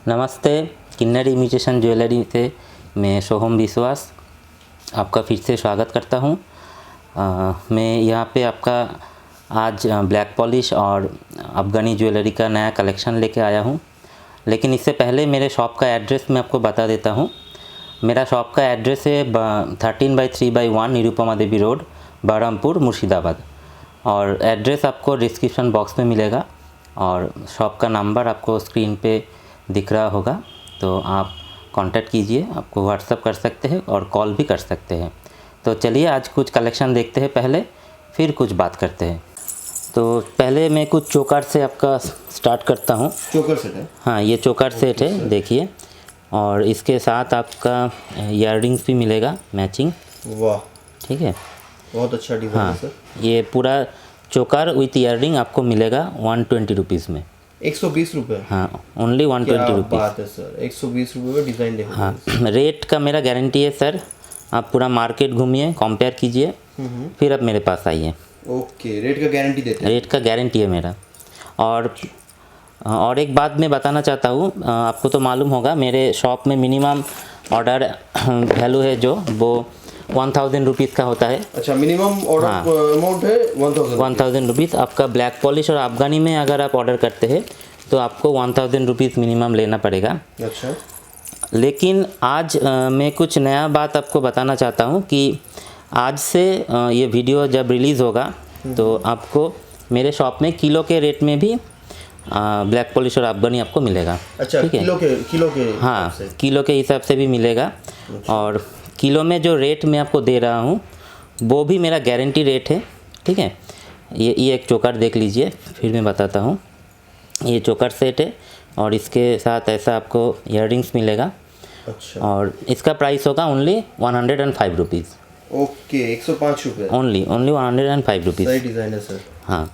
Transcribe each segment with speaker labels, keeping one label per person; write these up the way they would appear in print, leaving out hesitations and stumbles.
Speaker 1: नमस्ते, किन्नर imitation jewellery से मैं सोहम विश्वास आपका फिर से स्वागत करता हूँ। मैं यहाँ पे आपका आज ब्लैक पॉलिश और अफ़गानी ज्वेलरी का नया कलेक्शन लेके आया हूँ। लेकिन इससे पहले मेरे शॉप का एड्रेस मैं आपको बता देता हूँ। मेरा शॉप का एड्रेस है 13/3/1 निरुपमा देवी रोड, बहरमपुर, मुर्शिदाबाद। और एड्रेस आपको डिस्क्रिप्शन बॉक्स में मिलेगा और शॉप का नंबर आपको स्क्रीन पे दिख रहा होगा, तो आप कांटेक्ट कीजिए। आपको व्हाट्सअप कर सकते हैं और कॉल भी कर सकते हैं। तो चलिए आज कुछ कलेक्शन देखते हैं पहले, फिर कुछ बात करते हैं। तो पहले मैं कुछ चोकर से आपका स्टार्ट करता हूँ।
Speaker 2: चोकर सेट है?
Speaker 1: हाँ, ये चोकर सेट है, देखिए। और इसके साथ आपका ईयररिंग्स भी मिलेगा मैचिंग।
Speaker 2: वाह,
Speaker 1: ठीक है,
Speaker 2: बहुत अच्छा डिज़ाइन है सर।
Speaker 1: ये पूरा चोकर विथ ईयररिंग आपको मिलेगा 120 रुपीज़ में।
Speaker 2: 120 रुपये?
Speaker 1: हाँ, ओनली 120 रुपीज़।
Speaker 2: बात है सर, 120 रुपये में डिज़ाइन देखो।
Speaker 1: हाँ, रेट का मेरा गारंटी है सर। आप पूरा मार्केट घूमिए, कंपेयर कीजिए, फिर अब मेरे पास आइए।
Speaker 2: ओके, रेट का गारंटी देते हैं?
Speaker 1: रेट का गारंटी है मेरा। और एक बात मैं बताना चाहता हूँ, आपको तो मालूम होगा मेरे शॉप में मिनिमम ऑर्डर वैल्यू है जो वो 1000 रुपीज़ का होता है।
Speaker 2: अच्छा, मिनिमम ऑर्डर अमाउंट है
Speaker 1: 1000 रुपीज़। आपका ब्लैक पॉलिश और अफ़गानी में अगर आप ऑर्डर करते हैं तो आपको 1000 रुपीज़ मिनिमम लेना पड़ेगा।
Speaker 2: अच्छा,
Speaker 1: लेकिन आज मैं कुछ नया बात आपको बताना चाहता हूँ कि आज से ये वीडियो जब रिलीज़ होगा तो आपको मेरे शॉप में किलो के रेट में भी ब्लैक पॉलिश और अफ़गानी आपको मिलेगा।
Speaker 2: अच्छा,
Speaker 1: ठीक है?
Speaker 2: किलो के
Speaker 1: हाँ,
Speaker 2: हिसाब से?
Speaker 1: किलो के हिसाब से भी मिलेगा। और किलो में जो रेट मैं आपको दे रहा हूँ वो भी मेरा गारंटी रेट है। ठीक है, ये एक चोकर देख लीजिए, फिर मैं बताता हूँ। ये चोकर सेट है और इसके साथ ऐसा आपको ईयररिंग्स मिलेगा।
Speaker 2: अच्छा,
Speaker 1: और इसका प्राइस होगा ओनली 105 रुपीज़।
Speaker 2: ओके, 105 रुपये?
Speaker 1: Only 105 rupees.
Speaker 2: सही डिज़ाइन है सर।
Speaker 1: हाँ,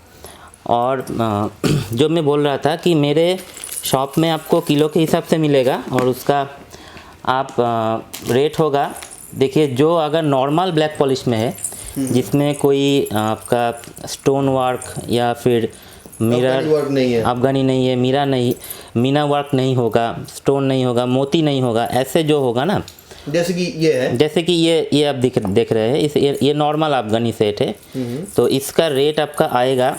Speaker 1: और जो मैं बोल रहा था कि मेरे शॉप में आपको किलो के हिसाब से मिलेगा और उसका आप रेट होगा। देखिए, जो अगर नॉर्मल ब्लैक पॉलिश में है जिसमें कोई आपका स्टोन वर्क या फिर मिरर
Speaker 2: वर्क नहीं है,
Speaker 1: अफ़गानी नहीं है, मीना वर्क नहीं होगा, स्टोन नहीं होगा, मोती नहीं होगा, ऐसे जो होगा ना,
Speaker 2: जैसे कि ये है,
Speaker 1: जैसे कि ये आप देख रहे हैं, ये नॉर्मल अफ़गानी सेट है। तो इसका रेट आपका आएगा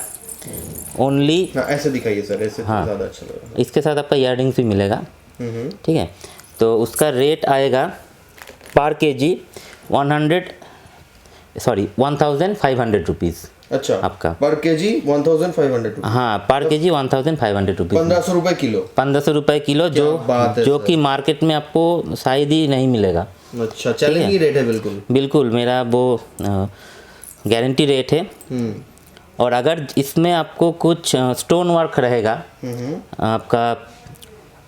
Speaker 1: ओनली,
Speaker 2: ऐसे दिखाइए सर, ऐसे
Speaker 1: हाँ,
Speaker 2: ज़्यादा अच्छा लगेगा।
Speaker 1: इसके साथ आपका ईयररिंग्स भी मिलेगा। ठीक है, तो उसका रेट आएगा पर केजी 1500 रुपीज़।
Speaker 2: अच्छा,
Speaker 1: आपका
Speaker 2: पर केजी 1500 रुपये?
Speaker 1: हाँ, पर केजी 1500 रुपीज़।
Speaker 2: 1500 रुपये किलो?
Speaker 1: 1500 रुपये किलो, जो कि मार्केट में आपको शायद ही नहीं मिलेगा।
Speaker 2: अच्छा, चैलेंजिंग रेट है बिल्कुल।
Speaker 1: बिल्कुल, मेरा वो गारंटी रेट है। और अगर इसमें आपको कुछ स्टोन वर्क रहेगा, आपका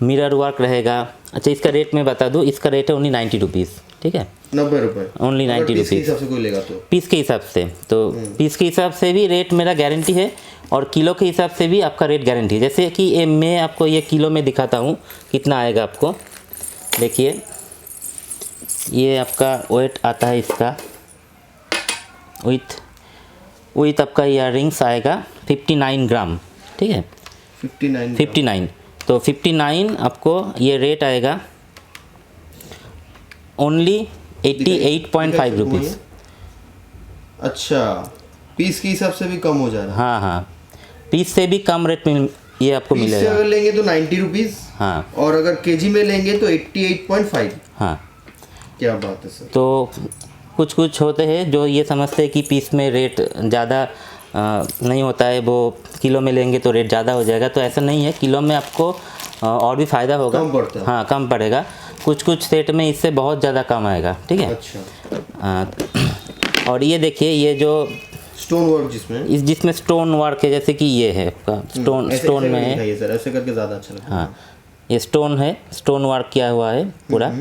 Speaker 1: मिरर वर्क रहेगा। अच्छा, इसका रेट मैं बता दूँ, इसका रेट है ओनली 90 रुपीज़। ठीक है,
Speaker 2: 90 रुपये
Speaker 1: ओनली 90
Speaker 2: पीस के
Speaker 1: रुपीज़।
Speaker 2: हिसाब से कोई लेगा तो?
Speaker 1: पीस के हिसाब से, तो पीस के हिसाब से भी रेट मेरा गारंटी है और किलो के हिसाब से भी आपका रेट गारंटी है। जैसे कि मैं आपको ये किलो में दिखाता हूँ कितना आएगा आपको। देखिए, ये आपका वेट आता है इसका विथ आपका ईयररिंग्स आएगा 59 ग्राम। ठीक है, 59। तो 59 आपको ये रेट आएगा ओनली 88.5 रुपीज़।
Speaker 2: अच्छा, पीस के हिसाब से भी कम हो जा रहा है?
Speaker 1: हाँ हाँ, पीस से भी कम रेट में ये आपको
Speaker 2: पीस से
Speaker 1: मिलेगा।
Speaker 2: अगर लेंगे तो 90 रुपीज़।
Speaker 1: हाँ,
Speaker 2: और अगर केजी में लेंगे तो 88.5।
Speaker 1: हाँ,
Speaker 2: क्या बात है सर।
Speaker 1: तो कुछ होते हैं जो ये समझते हैं कि पीस में रेट ज़्यादा नहीं होता है, वो किलो में लेंगे तो रेट ज़्यादा हो जाएगा। तो ऐसा नहीं है, किलो में आपको और भी फ़ायदा होगा,
Speaker 2: कम पड़ता है।
Speaker 1: हाँ, कम पड़ेगा। कुछ सेट में इससे बहुत ज़्यादा कम आएगा। ठीक है।
Speaker 2: अच्छा,
Speaker 1: और ये देखिए, ये जो
Speaker 2: स्टोन वर्क
Speaker 1: जिसमें स्टोन वर्क है, जैसे कि ये है आपका स्टोन में है।
Speaker 2: सर, ऐसे करके ज़्यादा अच्छा लगेगा।
Speaker 1: हाँ, ये स्टोन है, स्टोन वर्क किया हुआ है पूरा।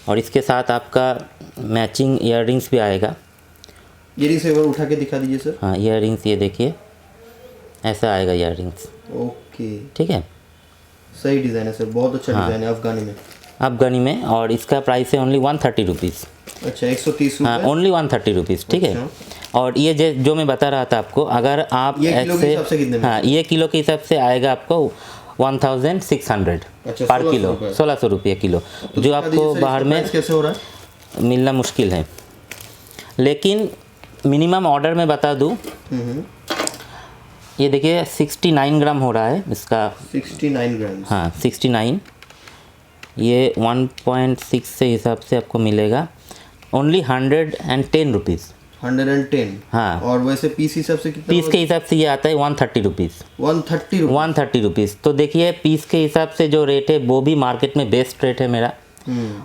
Speaker 1: और इसके साथ आपका मैचिंग ईयररिंग्स भी आएगा।
Speaker 2: ईयररिंग्स एक बार उठा के दिखा दीजिए सर।
Speaker 1: हाँ, ईयररिंग्स ये देखिए, ऐसा आएगा ईयररिंग्स।
Speaker 2: ओके,
Speaker 1: ठीक है,
Speaker 2: सही डिज़ाइन है सर, बहुत अच्छा डिज़ाइन है
Speaker 1: अफ़गानी में। और इसका प्राइस है ओनली 130 रुपीज़।
Speaker 2: अच्छा, 130
Speaker 1: हाँ, ओनली 130 रुपीज़। ठीक है। और ये जो मैं बता रहा था आपको, अगर आप
Speaker 2: ये किलो के हिसाब से कितने में?
Speaker 1: हाँ, ये किलो के हिसाब से आएगा आपको 1600
Speaker 2: अच्छा,
Speaker 1: पर
Speaker 2: 1600
Speaker 1: किलो,
Speaker 2: रुपए।
Speaker 1: 1600 रुपये किलो,
Speaker 2: तो
Speaker 1: जो
Speaker 2: बता
Speaker 1: आपको
Speaker 2: दीजिए सर,
Speaker 1: बाहर
Speaker 2: इसका
Speaker 1: में
Speaker 2: प्राइस कैसे हो रहा है?
Speaker 1: मिलना मुश्किल है। लेकिन मिनिमम ऑर्डर में बता दूँ, ये देखिए 69 ग्राम हो रहा है इसका।
Speaker 2: 69 ग्राम।
Speaker 1: हाँ 69, ये 1.6 से हिसाब से आपको मिलेगा ओनली 110 रुपीज़।
Speaker 2: 110।
Speaker 1: हाँ।
Speaker 2: और वैसे पीस हिसाब से कितना?
Speaker 1: पीस के हिसाब से ये आता है 130 रुपीज़।
Speaker 2: 130 रुपये।
Speaker 1: 130 रुपीज़। तो देखिए पीस के हिसाब से जो रेट है वो भी मार्केट में बेस्ट रेट है मेरा,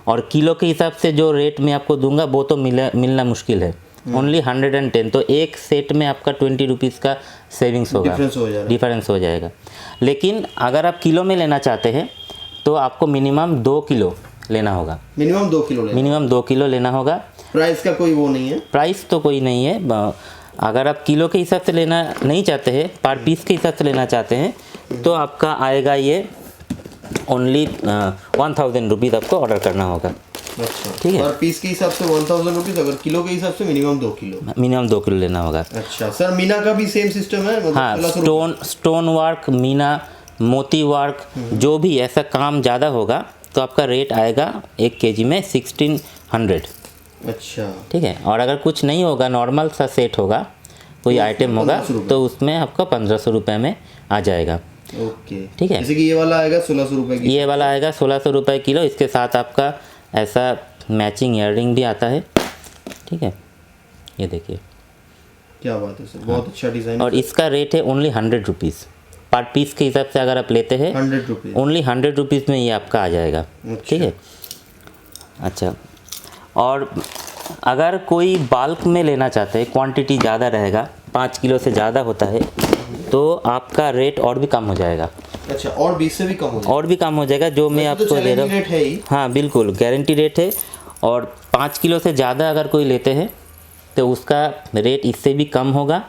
Speaker 1: और किलो के हिसाब से जो रेट मैं आपको दूंगा वो तो मिलना मुश्किल है। ओनली 110, तो एक सेट में आपका 20 रुपीज़ का सेविंग्स होगा, डिफरेंस हो जाएगा। लेकिन अगर आप किलो में लेना चाहते हैं तो आपको मिनिमम 2 किलो लेना होगा।
Speaker 2: मिनिमम 2 किलो लेना।
Speaker 1: मिनिमम 2 किलो लेना होगा।
Speaker 2: प्राइस का कोई वो नहीं है?
Speaker 1: प्राइस तो कोई नहीं है। अगर आप किलो के हिसाब से लेना नहीं चाहते हैं, पर पीस के हिसाब से लेना चाहते हैं, तो आपका आएगा ये ओनली 1000 रुपीज़ आपको ऑर्डर करना होगा।
Speaker 2: अच्छा,
Speaker 1: ठीक है।
Speaker 2: और पीस के हिसाब से 1000 रुपीज़, अगर किलो के हिसाब से मिनिमम 2 किलो।
Speaker 1: मिनिमम 2 किलो लेना होगा।
Speaker 2: अच्छा सर, मीना का भी सेम सिस्टम है? मतलब
Speaker 1: हाँ,
Speaker 2: 1600 रुपये।
Speaker 1: स्टोन वर्क, मीना, मोती वर्क, जो भी ऐसा काम ज़्यादा होगा तो आपका रेट आएगा 1 kg में 1600।
Speaker 2: अच्छा,
Speaker 1: ठीक है। और अगर कुछ नहीं होगा, नॉर्मल सा सेट होगा, कोई आइटम होगा,
Speaker 2: 1500 रुपये।
Speaker 1: तो उसमें आपका 1500 रुपये में आ जाएगा।
Speaker 2: ओके,
Speaker 1: ठीक है।
Speaker 2: जैसे कि ये वाला आएगा 1600 रुपये की।
Speaker 1: ये वाला आएगा 1600 रुपये किलो। इसके साथ आपका ऐसा मैचिंग ईयररिंग भी आता है। ठीक है, ये देखिए।
Speaker 2: क्या बात है सर, बहुत अच्छा डिज़ाइन।
Speaker 1: और इसका रेट है ओनली 100 रुपीज़ पर पीस के हिसाब से। अगर आप लेते हैं
Speaker 2: 100 रुपीज़।
Speaker 1: ओनली 100 रुपीज़ में ये आपका आ जाएगा। ठीक है। अच्छा, और अगर कोई बाल्क में लेना चाहते हैं, क्वांटिटी ज़्यादा रहेगा, 5 किलो से ज़्यादा होता है, तो आपका रेट और भी कम हो जाएगा।
Speaker 2: अच्छा, और 20 से भी कम हो जाएगा?
Speaker 1: और भी कम हो जाएगा, जो मैं आपको दे रहा हूँ।
Speaker 2: रेट है ही।
Speaker 1: हाँ बिल्कुल, गारंटी रेट है। और 5 किलो से ज़्यादा अगर कोई लेते हैं तो उसका रेट इससे भी कम होगा।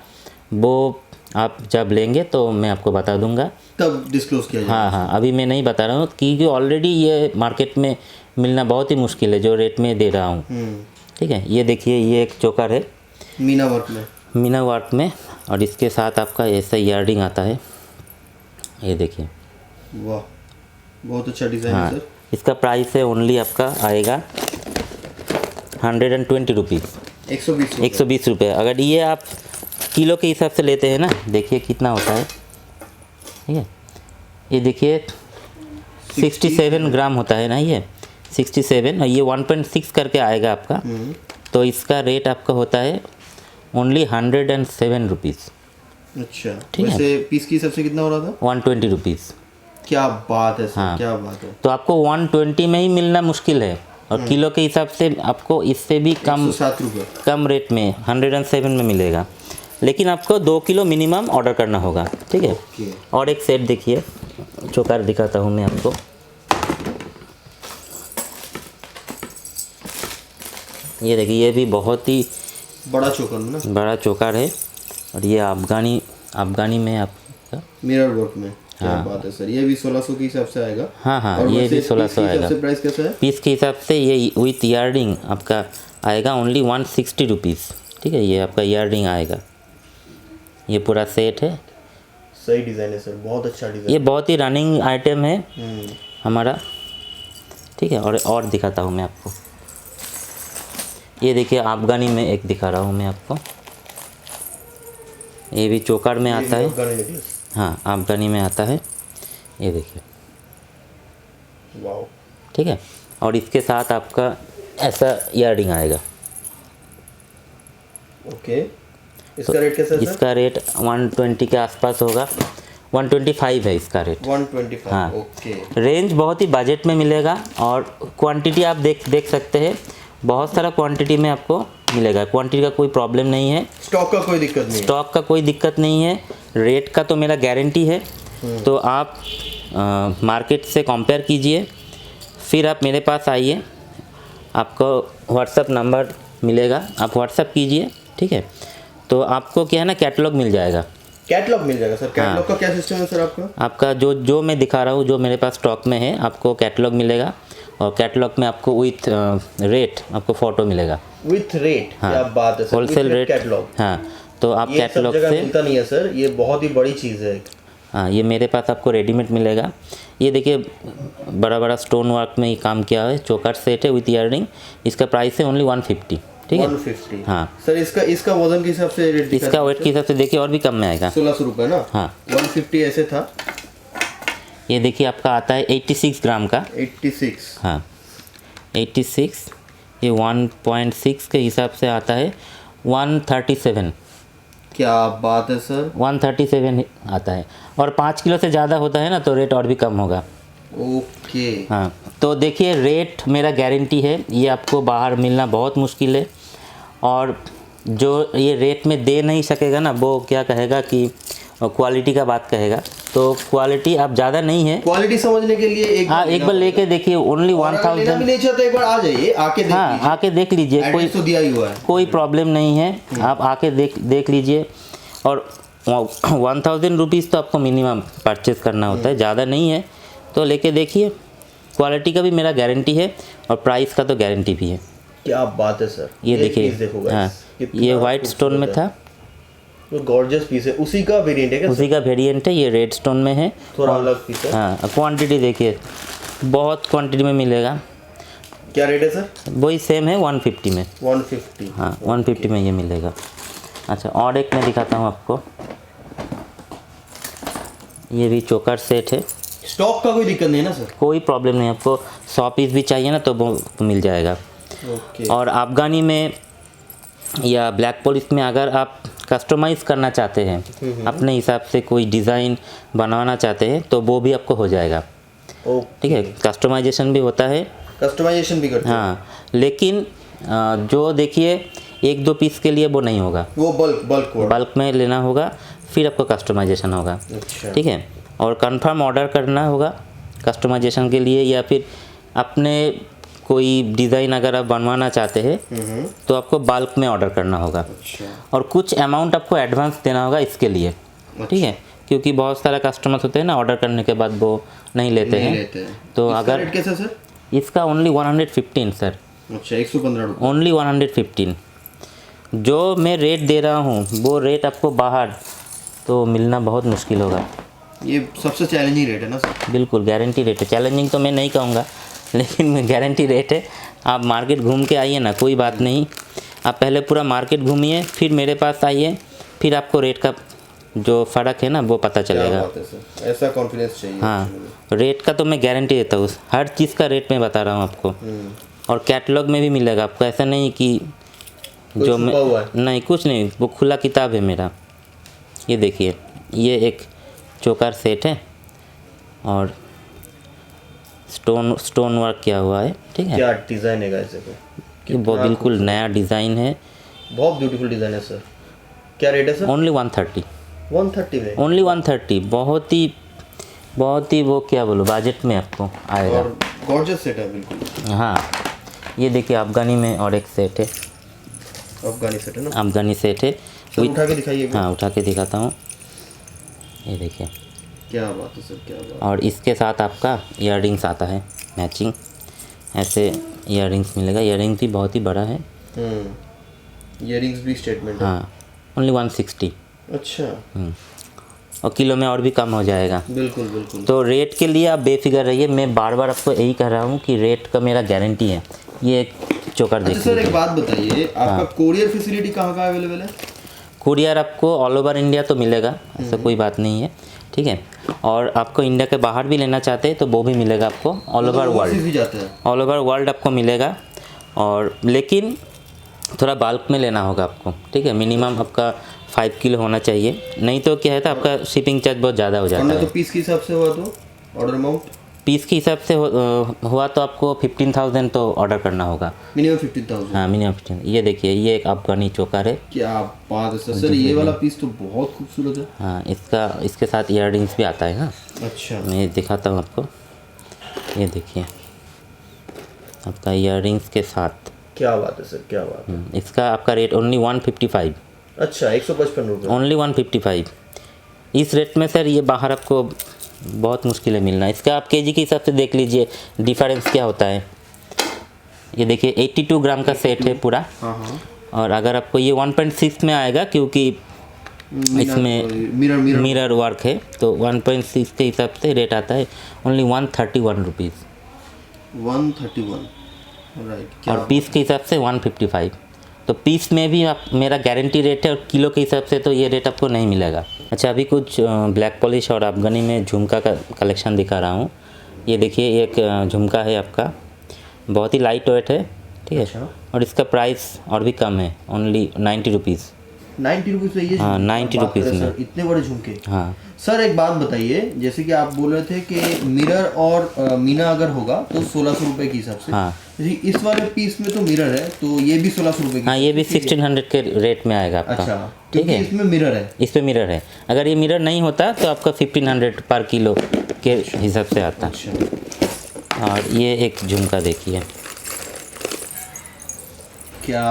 Speaker 1: वो आप जब लेंगे तो मैं आपको बता दूंगा,
Speaker 2: तब डिस्क्लोज किया जाएगा।
Speaker 1: हाँ हाँ, अभी मैं नहीं बता रहा हूँ, क्योंकि ऑलरेडी ये मार्केट में मिलना बहुत ही मुश्किल है जो रेट में दे रहा हूँ। ठीक है। ये देखिए, ये एक चोकर है
Speaker 2: मीना वर्क में।
Speaker 1: मीना वर्क में, और इसके साथ आपका ऐसा ईयररिंग आता है। ये देखिए।
Speaker 2: वाह, बहुत अच्छा डिज़ाइन
Speaker 1: हाँ,
Speaker 2: है सर।
Speaker 1: इसका प्राइस है ओनली आपका आएगा 120 रुपीज़, 120 रुपये। अगर ये आप किलो के हिसाब से लेते हैं ना, देखिए कितना होता है। ठीक है, ये देखिए 67 ग्राम होता है ना, ये 67, और ये 1.6 करके आएगा आपका। तो इसका रेट आपका होता है ओनली 107 रुपीज़।
Speaker 2: अच्छा,
Speaker 1: ठीक है।
Speaker 2: वैसे पीस के हिसाब से कितना हो रहा था?
Speaker 1: 120 रुपीज़।
Speaker 2: क्या बात है सर,
Speaker 1: हाँ।
Speaker 2: क्या बात है।
Speaker 1: तो आपको 120 में ही मिलना मुश्किल है, और किलो के हिसाब से आपको इससे भी कम
Speaker 2: 107 रुपये।
Speaker 1: कम रेट में 107 में मिलेगा। लेकिन आपको 2 किलो मिनिमम ऑर्डर करना होगा। ठीक है।
Speaker 2: ओके।
Speaker 1: और एक सेट देखिए, चोकर दिखाता हूँ मैं आपको। ये देखिए, ये भी बहुत ही
Speaker 2: बड़ा चोकर ना?
Speaker 1: बड़ा चोकर है, और ये अफगानी में आपका
Speaker 2: मिरर वर्क में। क्या बात है सर, ये भी 1600 के हिसाब से आएगा।
Speaker 1: हाँ हाँ,
Speaker 2: और
Speaker 1: ये
Speaker 2: वैसे
Speaker 1: भी
Speaker 2: पीस
Speaker 1: 1600
Speaker 2: के हिसाब
Speaker 1: आएगा।
Speaker 2: से प्राइस कैसा है?
Speaker 1: पीस के हिसाब से ये विथ ईयररिंग आपका आएगा ओनली 160 रुपीज़। ठीक है, ये आपका ईयररिंग आएगा। ये पूरा सेट है।
Speaker 2: सही डिज़ाइन है सर, बहुत अच्छा डिज़ाइन।
Speaker 1: ये बहुत ही रनिंग आइटम है हमारा। ठीक है। और दिखाता हूँ मैं आपको। ये देखिए, अफगानी में एक दिखा रहा हूँ मैं आपको। ये भी चोकर में आता है। हाँ, अफगानी में आता है। ये देखिए।
Speaker 2: वाओ।
Speaker 1: ठीक है। और इसके साथ आपका ऐसा ईयररिंग आएगा।
Speaker 2: ओके, इसका रेट कैसा है सर?
Speaker 1: इसका रेट 120 के आसपास होगा। 125 है इसका रेट।
Speaker 2: 125।
Speaker 1: हाँ।
Speaker 2: ओके।
Speaker 1: रेंज बहुत ही बजट में मिलेगा, और क्वांटिटी आप देख सकते हैं, बहुत सारा क्वांटिटी में आपको मिलेगा। क्वांटिटी का कोई प्रॉब्लम नहीं है,
Speaker 2: स्टॉक का कोई दिक्कत नहीं है।
Speaker 1: स्टॉक का कोई दिक्कत नहीं है। रेट का तो मेरा गारंटी है। तो आप मार्केट से कंपेयर कीजिए, फिर आप मेरे पास आइए। आपको व्हाट्सएप नंबर मिलेगा, आप व्हाट्सएप कीजिए। ठीक है। तो आपको क्या है ना, कैटलॉग मिल जाएगा।
Speaker 2: कैटलॉग मिल जाएगा सर? कैटलॉग का क्या सिस्टम है सर आपका?
Speaker 1: आपका जो मैं दिखा रहा हूँ, जो मेरे पास स्टॉक में है, आपको कैटलॉग मिलेगा। और कैटलॉग में आपको विथ रेट आपको फ़ोटो मिलेगा।
Speaker 2: With rate?
Speaker 1: हाँ,
Speaker 2: क्या बात है सर,
Speaker 1: होलसेल रेट।
Speaker 2: कैटलॉग।
Speaker 1: हाँ, तो आप
Speaker 2: ये सब
Speaker 1: कैटलॉग
Speaker 2: जगह
Speaker 1: से
Speaker 2: मिलता नहीं है सर, ये बहुत ही बड़ी चीज़ है।
Speaker 1: हाँ, ये मेरे पास आपको रेडीमेड मिलेगा। ये देखिए बड़ा बड़ा स्टोन वर्क में ये काम किया है, चोकर सेट है विथ ईयररिंग। इसका प्राइस है ओनली 150। ठीक है
Speaker 2: 150।
Speaker 1: हाँ।
Speaker 2: सर इसका वजन के हिसाब से रेट
Speaker 1: इसका वेट के हिसाब से देखिए और भी कम में आएगा।
Speaker 2: 1600 रुपये ना।
Speaker 1: हाँ
Speaker 2: 150 ऐसे था।
Speaker 1: ये देखिए आपका आता है 86 ग्राम का।
Speaker 2: 86।
Speaker 1: हाँ 86, ये 1.6 के हिसाब से आता है 137।
Speaker 2: क्या बात है सर।
Speaker 1: 137 आता है, और 5 किलो से ज़्यादा होता है ना तो रेट और भी कम होगा।
Speaker 2: ओके।
Speaker 1: हाँ तो देखिए रेट मेरा गारंटी है, ये आपको बाहर मिलना बहुत मुश्किल है, और जो ये रेट में दे नहीं सकेगा ना वो क्या कहेगा कि क्वालिटी का बात कहेगा। तो क्वालिटी आप ज़्यादा नहीं है,
Speaker 2: क्वालिटी समझने के लिए
Speaker 1: हाँ एक बार लेके देखिए। ओनली 1000।
Speaker 2: लेना भी नहीं चाहते एक बार आ जाइए, आके देख
Speaker 1: हाँ
Speaker 2: लीजिए।
Speaker 1: आके देख लीजिए, कोई
Speaker 2: एड्रेस तो दिया ही हुआ है।
Speaker 1: कोई प्रॉब्लम नहीं है, आप आके देख लीजिए। और 1000 रुपीज़ तो आपको मिनिमम परचेज़ करना होता है, ज़्यादा नहीं है। तो लेके देखिए, क्वालिटी का भी मेरा गारंटी है और प्राइस का तो गारंटी भी है।
Speaker 2: क्या बात है सर।
Speaker 1: ये देखिए,
Speaker 2: पीस देखो
Speaker 1: हाँ
Speaker 2: guys,
Speaker 1: ये वाइट स्टोन में था,
Speaker 2: तो गॉर्जियस पीस है। उसी का वेरिएंट है क्या?
Speaker 1: उसी का वेरिएंट है। ये रेड स्टोन में है,
Speaker 2: थोड़ा अलग पीस है।
Speaker 1: हाँ। क्वांटिटी देखिए बहुत क्वांटिटी में मिलेगा।
Speaker 2: क्या रेट है सर?
Speaker 1: वही सेम है 150 में।
Speaker 2: 150।
Speaker 1: हाँ 150 में ये मिलेगा। अच्छा और एक मैं दिखाता हूँ आपको, ये भी चोकर सेट है।
Speaker 2: स्टॉक का कोई दिक्कत नहीं है ना सर?
Speaker 1: कोई प्रॉब्लम नहीं, आपको 100 पीस भी चाहिए ना तो वो मिल जाएगा।
Speaker 2: ओके।
Speaker 1: और अफगानी में या ब्लैक पॉलिश में अगर आप कस्टमाइज़ करना चाहते हैं, अपने हिसाब से कोई डिज़ाइन बनवाना चाहते हैं तो वो भी आपको हो जाएगा। ठीक है, कस्टमाइजेशन भी होता है।
Speaker 2: कस्टमाइजेशन भी करते हैं?
Speaker 1: हाँ लेकिन जो देखिए 1-2 पीस के लिए वो नहीं होगा,
Speaker 2: वो बल्क
Speaker 1: में लेना होगा, फिर आपको कस्टमाइजेशन होगा।
Speaker 2: अच्छा।
Speaker 1: ठीक है, और कंफर्म ऑर्डर करना होगा कस्टमाइजेशन के लिए, या फिर अपने कोई डिज़ाइन अगर आप बनवाना चाहते हैं तो आपको बल्क में ऑर्डर करना होगा।
Speaker 2: अच्छा।
Speaker 1: और कुछ अमाउंट आपको एडवांस देना होगा इसके लिए। ठीक है, क्योंकि बहुत सारे कस्टमर्स होते हैं ना, ऑर्डर करने के बाद वो नहीं लेते हैं। तो अगर
Speaker 2: रेट कैसा सर?
Speaker 1: इसका ओनली 115 सर।
Speaker 2: अच्छा 115 रुपये।
Speaker 1: ओनली 115। जो मैं रेट दे रहा हूँ वो रेट आपको बाहर तो मिलना बहुत मुश्किल होगा।
Speaker 2: ये सबसे चैलेंजिंग रेट है ना सर?
Speaker 1: बिल्कुल गारंटी रेट है। चैलेंजिंग तो मैं नहीं कहूँगा, लेकिन मैं गारंटी रेट है। आप मार्केट घूम के आइए ना, कोई बात नहीं, आप पहले पूरा मार्केट घूमिए फिर मेरे पास आइए, फिर आपको रेट का जो फ़र्क है ना वो पता चलेगा।
Speaker 2: क्या बात है सर, ऐसा कॉन्फिडेंस चाहिए।
Speaker 1: हाँ रेट का तो मैं गारंटी देता हूँ, हर चीज़ का रेट मैं बता रहा हूँ आपको। और कैटलॉग में भी मिलेगा आपको, ऐसा नहीं कि जो मैं नहीं, कुछ नहीं, वो खुला किताब है मेरा। ये देखिए, ये एक चोकर सेट है और स्टोन वर्क किया हुआ है। ठीक है,
Speaker 2: क्या डिज़ाइन है ऐसे को?
Speaker 1: ये वो बिल्कुल नया डिज़ाइन है,
Speaker 2: बहुत ब्यूटीफुल डिज़ाइन है सर। क्या रेट है सर?
Speaker 1: ओनली 130।
Speaker 2: 130 में?
Speaker 1: ओनली 130, बहुत ही वो क्या बोलो बजट में आपको आएगा।
Speaker 2: और गॉर्जियस सेट है बिल्कुल।
Speaker 1: हाँ ये देखिए अफगानी में और एक सेट है,
Speaker 2: अफगानी सेट है ना?
Speaker 1: अफगानी सेट है।
Speaker 2: सर उठा के दिखाइए।
Speaker 1: हाँ उठा के दिखाता हूँ, ये देखिए।
Speaker 2: क्या बात है सर, क्या बात।
Speaker 1: और इसके साथ आपका ईयररिंग्स आता है मैचिंग, ऐसे ईयररिंग्स मिलेगा। ईयररिंग्स भी बहुत ही बड़ा है।
Speaker 2: ईयररिंग्स भी स्टेटमेंट है?
Speaker 1: हाँ ओनली 160।
Speaker 2: अच्छा।
Speaker 1: और किलो में और भी कम हो जाएगा।
Speaker 2: बिल्कुल बिल्कुल।
Speaker 1: तो रेट के लिए आप बेफिक्र रहिए, मैं बार बार आपको यही कह रहा हूँ कि रेट का मेरा गारंटी है। ये एक चोकर
Speaker 2: अच्छा
Speaker 1: देख
Speaker 2: सर,
Speaker 1: लीजिए।
Speaker 2: एक बात बताइए, आपका कोरियर फैसिलिटी कहाँ कहाँ अवेलेबल है?
Speaker 1: कुरियर आपको ऑल ओवर इंडिया तो मिलेगा, ऐसा कोई बात नहीं है। ठीक है, और आपको इंडिया के बाहर भी लेना चाहते हैं तो वो भी मिलेगा आपको, ऑल ओवर वर्ल्ड।
Speaker 2: भी जाते हैं?
Speaker 1: ऑल ओवर वर्ल्ड आपको मिलेगा, और लेकिन थोड़ा बल्क में लेना होगा आपको। ठीक है, मिनिमम आपका 5 किलो होना चाहिए, नहीं तो क्या है तो आपका शिपिंग चार्ज बहुत ज़्यादा हो जाता है।
Speaker 2: तो पीस के हिसाब से हुआ तो ऑर्डर अमाउंट?
Speaker 1: पीस के हिसाब से हुआ तो आपको 15,000 तो ऑर्डर करना होगा।
Speaker 2: मिनिमम 15,000?
Speaker 1: हाँ मिनिमम 15। ये देखिए, ये एक अफगानी चोकर है।
Speaker 2: क्या बात है सर, ये वाला पीस तो बहुत खूबसूरत है।
Speaker 1: हाँ इसके साथ ईयररिंग्स भी आता है। हाँ
Speaker 2: अच्छा।
Speaker 1: मैं दिखाता हूँ आपको, ये देखिए आपका ईयररिंग्स के साथ।
Speaker 2: क्या बात है सर, क्या बात है।
Speaker 1: इसका आपका रेट ओनली 155।
Speaker 2: अच्छा 155 रुपये?
Speaker 1: ओनली 155। इस रेट में सर ये बाहर आपको बहुत मुश्किल है मिलना। इसका आप केजी के हिसाब से देख लीजिए डिफरेंस क्या होता है। ये देखिए 82 ग्राम का सेट है पूरा।
Speaker 2: हाँ हाँ।
Speaker 1: और अगर आपको ये 1.6 में आएगा, क्योंकि इसमें
Speaker 2: मिरर मिरर
Speaker 1: मिरर वर्क है, तो 1.6 के हिसाब से रेट आता है ओनली 131 रुपीज़,
Speaker 2: 131 राइट। क्या
Speaker 1: और पीस के हिसाब से 155। तो पीस में भी आप मेरा गारंटी रेट है, और किलो के हिसाब से तो ये रेट आपको नहीं मिलेगा। अच्छा, अभी कुछ ब्लैक पॉलिश और अफगानी में झुमका का कलेक्शन दिखा रहा हूँ। ये देखिए, एक झुमका है आपका, बहुत ही लाइट वेट है, ठीक है।
Speaker 2: अच्छा।
Speaker 1: और इसका प्राइस और भी कम है, ओनली 90 रुपीज़।
Speaker 2: 90 रुपीज़ में ये
Speaker 1: हाँ,
Speaker 2: झुमके?
Speaker 1: 90
Speaker 2: बात करें
Speaker 1: रुपीज़ में।
Speaker 2: सर, इतने बड़े झुमके?
Speaker 1: हाँ
Speaker 2: सर एक बात बताइए, जैसे कि आप बोल रहे थे कि मिरर और मीना अगर होगा तो 1600 रुपये के हिसाब से।
Speaker 1: हाँ।
Speaker 2: जैसे इस वाले पीस में तो मिरर है, तो ये भी 1600 रुपये की?
Speaker 1: हाँ, ये भी 1600 के रेट में आएगा आपका।
Speaker 2: अच्छा,
Speaker 1: ठीक
Speaker 2: क्योंकि
Speaker 1: है,
Speaker 2: इसमें मिरर है।
Speaker 1: इस पे मिरर है। अगर ये मिरर नहीं होता तो आपका 1500 पर किलो के हिसाब से आता।
Speaker 2: अच्छा,
Speaker 1: और ये एक झुमका देखिए,
Speaker 2: क्या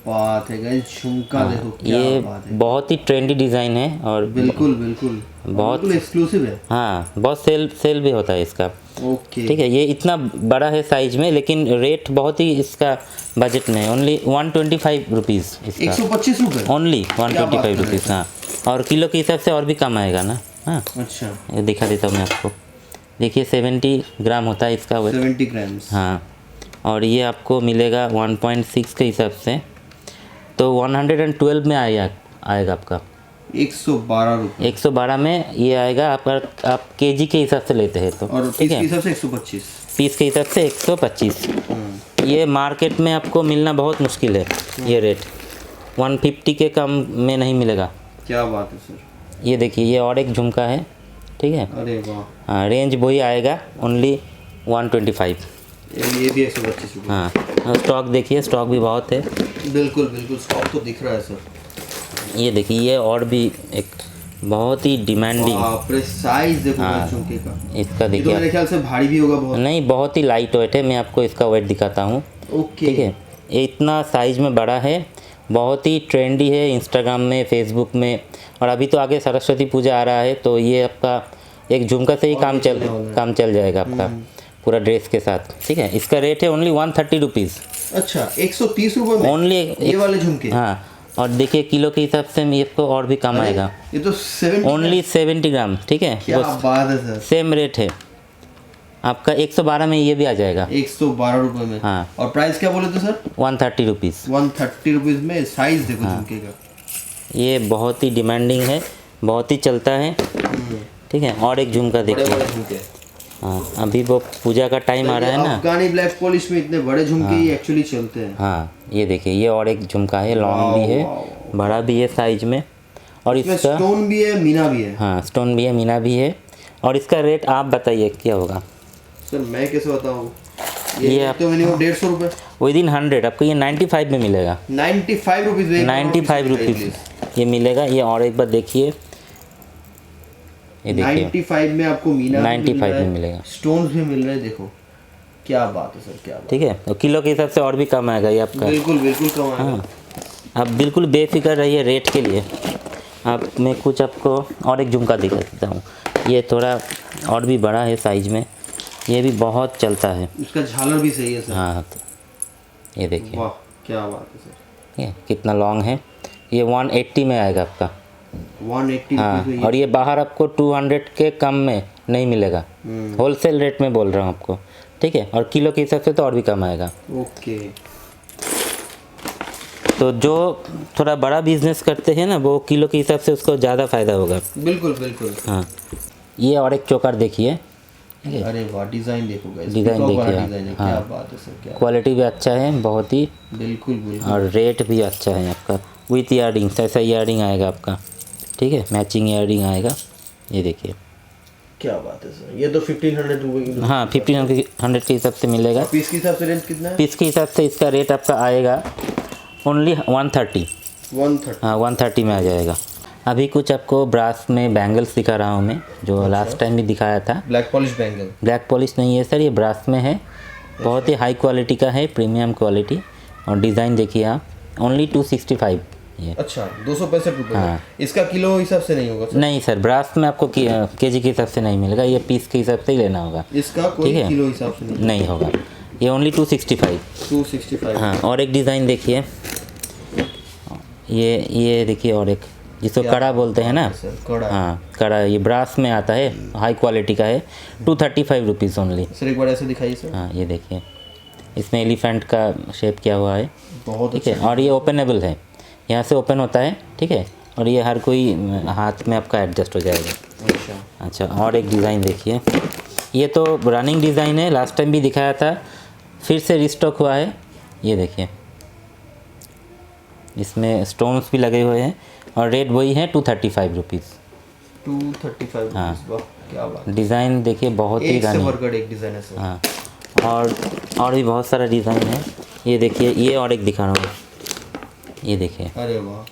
Speaker 2: बात है गाइस, झुमका देखो क्या
Speaker 1: ये
Speaker 2: बात है।
Speaker 1: बहुत ही ट्रेंडी डिज़ाइन है, और
Speaker 2: बिल्कुल बिल्कुल
Speaker 1: बहुत-
Speaker 2: बिल्कुल एक्सक्लूसिव है।
Speaker 1: हाँ, बहुत सेल भी होता है इसका।
Speaker 2: ओके,
Speaker 1: ठीक है, ये इतना बड़ा है साइज में, लेकिन रेट बहुत ही इसका बजट में है, ओनली 125 रुपीज़ इसका,
Speaker 2: 125 रुपये
Speaker 1: ओनली
Speaker 2: क्या बात
Speaker 1: 125
Speaker 2: कर रहे
Speaker 1: रुपीज़। हाँ, और किलो के हिसाब से और भी कम आएगा ना। हाँ,
Speaker 2: अच्छा,
Speaker 1: ये दिखा देता हूँ मैं आपको। देखिए 70 ग्राम होता है इसका वेट।
Speaker 2: 70 ग्राम्स।
Speaker 1: हाँ, और ये आपको मिलेगा 1.6 के हिसाब से, तो 112 में आएगा आपका।
Speaker 2: 112 रुपये
Speaker 1: 112 में ये आएगा आपका। आप केजी के हिसाब से लेते हैं तो
Speaker 2: और
Speaker 1: ठीक
Speaker 2: पीस के
Speaker 1: है,
Speaker 2: हिसाब से 125।
Speaker 1: पीस के हिसाब से 125। ये मार्केट में आपको मिलना बहुत मुश्किल है, ये रेट 150 के कम में नहीं मिलेगा।
Speaker 2: क्या बात है सर,
Speaker 1: ये देखिए, ये और एक झुमका है, ठीक है।
Speaker 2: अरे वाह,
Speaker 1: हाँ, रेंज वही आएगा, ओनली 125।
Speaker 2: ये भी 125 रुपये।
Speaker 1: हाँ, और स्टॉक देखिए, स्टॉक भी बहुत है।
Speaker 2: बिल्कुल बिल्कुल, स्टॉक तो दिख रहा है सर।
Speaker 1: ये देखिए, ये और भी एक बहुत ही डिमांडिंग,
Speaker 2: बाप रे, साइज देखो
Speaker 1: हाँ,
Speaker 2: झुमके का।
Speaker 1: इसका
Speaker 2: ये तो
Speaker 1: देखिए।
Speaker 2: मेरे ख्याल से भारी भी होगा बहुत।
Speaker 1: नहीं, बहुत ही लाइट वेट है, मैं आपको इसका वेट दिखाता हूँ।
Speaker 2: ओके,
Speaker 1: ठीक है, ये इतना साइज़ में बड़ा है, बहुत ही ट्रेंडी है इंस्टाग्राम में, फेसबुक में। और अभी तो आगे सरस्वती पूजा आ रहा है, तो ये आपका एक झुमका से ही काम चल जाएगा आपका पूरा ड्रेस के साथ। ठीक है, इसका रेट है ओनली 130 रुपीज़,
Speaker 2: अच्छा 130 रुपये में
Speaker 1: ओनली।
Speaker 2: ये वाले झुमके?
Speaker 1: हाँ, और देखिए किलो के हिसाब से ये तो और भी कम आएगा,
Speaker 2: ये तो 70
Speaker 1: ओनली 70 ग्राम। ठीक है,
Speaker 2: क्या बात है सर,
Speaker 1: सेम रेट है आपका। 112 में ये भी आ जाएगा,
Speaker 2: 112 रुपये में।
Speaker 1: हाँ।
Speaker 2: और प्राइस क्या बोले थे सर?
Speaker 1: 130 रुपीज़।
Speaker 2: 130 रुपीज़ में। साइज देखो झुमके का,
Speaker 1: ये बहुत ही डिमांडिंग है, बहुत ही चलता है। ठीक है, और एक झुमका
Speaker 2: बड़े
Speaker 1: देखिए।
Speaker 2: बड़े झुमके।
Speaker 1: हाँ, अभी वो पूजा का टाइम आ रहा है ना।
Speaker 2: अफगानी ब्लैक पॉलिश में इतने बड़े झुमके ही एक्चुअली चलते हैं।
Speaker 1: हाँ, ये देखिए, ये और एक झुमका है, लॉन्ग भी है, बड़ा भी है साइज में। और
Speaker 2: इसमें
Speaker 1: इसका
Speaker 2: स्टोन भी है, मीना भी है।
Speaker 1: हाँ, स्टोन भी है, मीना भी है। और इसका रेट आप बताइए क्या होगा?
Speaker 2: सर मैं कैसे बताऊँ,
Speaker 1: ये
Speaker 2: ये
Speaker 1: आप-
Speaker 2: तो मिनिमम 150 रुपये।
Speaker 1: विद इन 100 आपको ये 95 में मिलेगा।
Speaker 2: 95 रुपीज़।
Speaker 1: 95 रुपीज़ ये मिलेगा। ये और एक बार देखिए, ये देखिए
Speaker 2: 95 में आपको मीना भी मिल
Speaker 1: 95
Speaker 2: रहा है,
Speaker 1: में मिलेगा।
Speaker 2: स्टोन्स भी मिल रहे हैं, देखो क्या बात है सर, क्या बात।
Speaker 1: ठीक है, तो किलो के हिसाब से और भी कम आएगा ये आपका।
Speaker 2: बिल्कुल बिल्कुल कम आएगा।
Speaker 1: हाँ, आप बिल्कुल बेफिक्र रहिए रेट के लिए। आप मैं कुछ आपको और एक झुमका दिखा देता हूँ। ये थोड़ा और भी बड़ा है साइज में, ये भी बहुत चलता है।
Speaker 2: उसका झालर भी सही है सर।
Speaker 1: हाँ, तो ये देखिए,
Speaker 2: वाह क्या बात है सर।
Speaker 1: ठीक है, कितना लॉन्ग है। ये 180 में आएगा आपका।
Speaker 2: 180
Speaker 1: हाँ,
Speaker 2: रुपीज़ में
Speaker 1: और ये बाहर आपको 200 के कम में नहीं मिलेगा, होलसेल रेट में बोल रहा हूँ आपको। ठीक है, और किलो के हिसाब से तो और भी कम आएगा।
Speaker 2: ओके।
Speaker 1: तो जो थोड़ा बड़ा बिजनेस करते हैं ना, वो किलो के हिसाब से उसको ज़्यादा फ़ायदा होगा।
Speaker 2: बिल्कुल बिल्कुल।
Speaker 1: हाँ, ये और एक चोकर देखिए,
Speaker 2: अरे वाह, डिज़ाइन देखो गाइस,
Speaker 1: डिज़ाइन
Speaker 2: पीकॉक वाला
Speaker 1: देखिए आप।
Speaker 2: डिज़ाइन है।
Speaker 1: हाँ।
Speaker 2: क्या बात है सर, क्या।
Speaker 1: क्वालिटी भी अच्छा है बहुत ही,
Speaker 2: बिल्कुल बिल्कुल।
Speaker 1: और रेट भी अच्छा है आपका। विथ ईयरिंग्स, ऐसा ईयरिंग आएगा आपका। ठीक है, मैचिंग ईयरिंग आएगा। ये देखिए,
Speaker 2: क्या बात है सर, ये तो 1500 रुपये की।
Speaker 1: हाँ, 1500 के हिसाब से मिलेगा।
Speaker 2: पीस के हिसाब से रेंज कितना है?
Speaker 1: पीस के हिसाब से इसका रेट आपका आएगा ओनली 130।
Speaker 2: 130।
Speaker 1: हाँ, 130 में आ जाएगा। अभी कुछ आपको ब्रास में बैंगल्स दिखा रहा हूँ मैं, जो लास्ट टाइम भी दिखाया था।
Speaker 2: Black polish bangle.
Speaker 1: Black polish नहीं है सर, ये ब्रास में है, बहुत ही हाई क्वालिटी का है, प्रीमियम क्वालिटी। और डिज़ाइन देखिए आप, ओनली 265 ये।
Speaker 2: अच्छा 265 रुपये।
Speaker 1: हाँ।
Speaker 2: इसका किलो हिसाब से नहीं होगा सर?
Speaker 1: नहीं सर, ब्रास में आपको केजी के हिसाब से नहीं मिलेगा, ये पीस के हिसाब से ही लेना होगा।
Speaker 2: इसका कोई
Speaker 1: ठीक है।
Speaker 2: किलो हिसाब से नहीं।
Speaker 1: नहीं होगा, ये ओनली 265।
Speaker 2: 265।
Speaker 1: हाँ, और एक डिज़ाइन देखिए, ये देखिए, और एक जिसको कड़ा बोलते हैं ना।
Speaker 2: सर कड़ा।
Speaker 1: हाँ कड़ा, ये ब्रास में आता है, हाई क्वालिटी का है, 235 रुपीज़ ओनली।
Speaker 2: सर एक बार ऐसे दिखाइए सर।
Speaker 1: हाँ ये देखिए, इसमें एलिफेंट का शेप किया हुआ है,
Speaker 2: बहुत
Speaker 1: ठीक है। और ये ओपनेबल है, यहाँ से ओपन होता है, ठीक है। और ये हर कोई हाथ में आपका एडजस्ट हो जाएगा।
Speaker 2: अच्छा।
Speaker 1: अच्छा, और एक डिज़ाइन देखिए, ये तो रनिंग डिज़ाइन है, लास्ट टाइम भी दिखाया था, फिर से रिस्टॉक हुआ है। ये देखिए, इसमें स्टोन्स भी लगे हुए हैं और रेट वही है 235 रुपीज़।
Speaker 2: 235
Speaker 1: हाँ।
Speaker 2: रुपीज़, वाह क्या बात।
Speaker 1: डिज़ाइन देखिए बहुत ही
Speaker 2: एक से
Speaker 1: रानी।
Speaker 2: बढ़कर एक डिज़ाइन है सर।
Speaker 1: हाँ, और भी बहुत सारा डिज़ाइन है। ये देखिए, ये और एक दिखा रहा हूँ, ये देखिए,
Speaker 2: अरे वाह,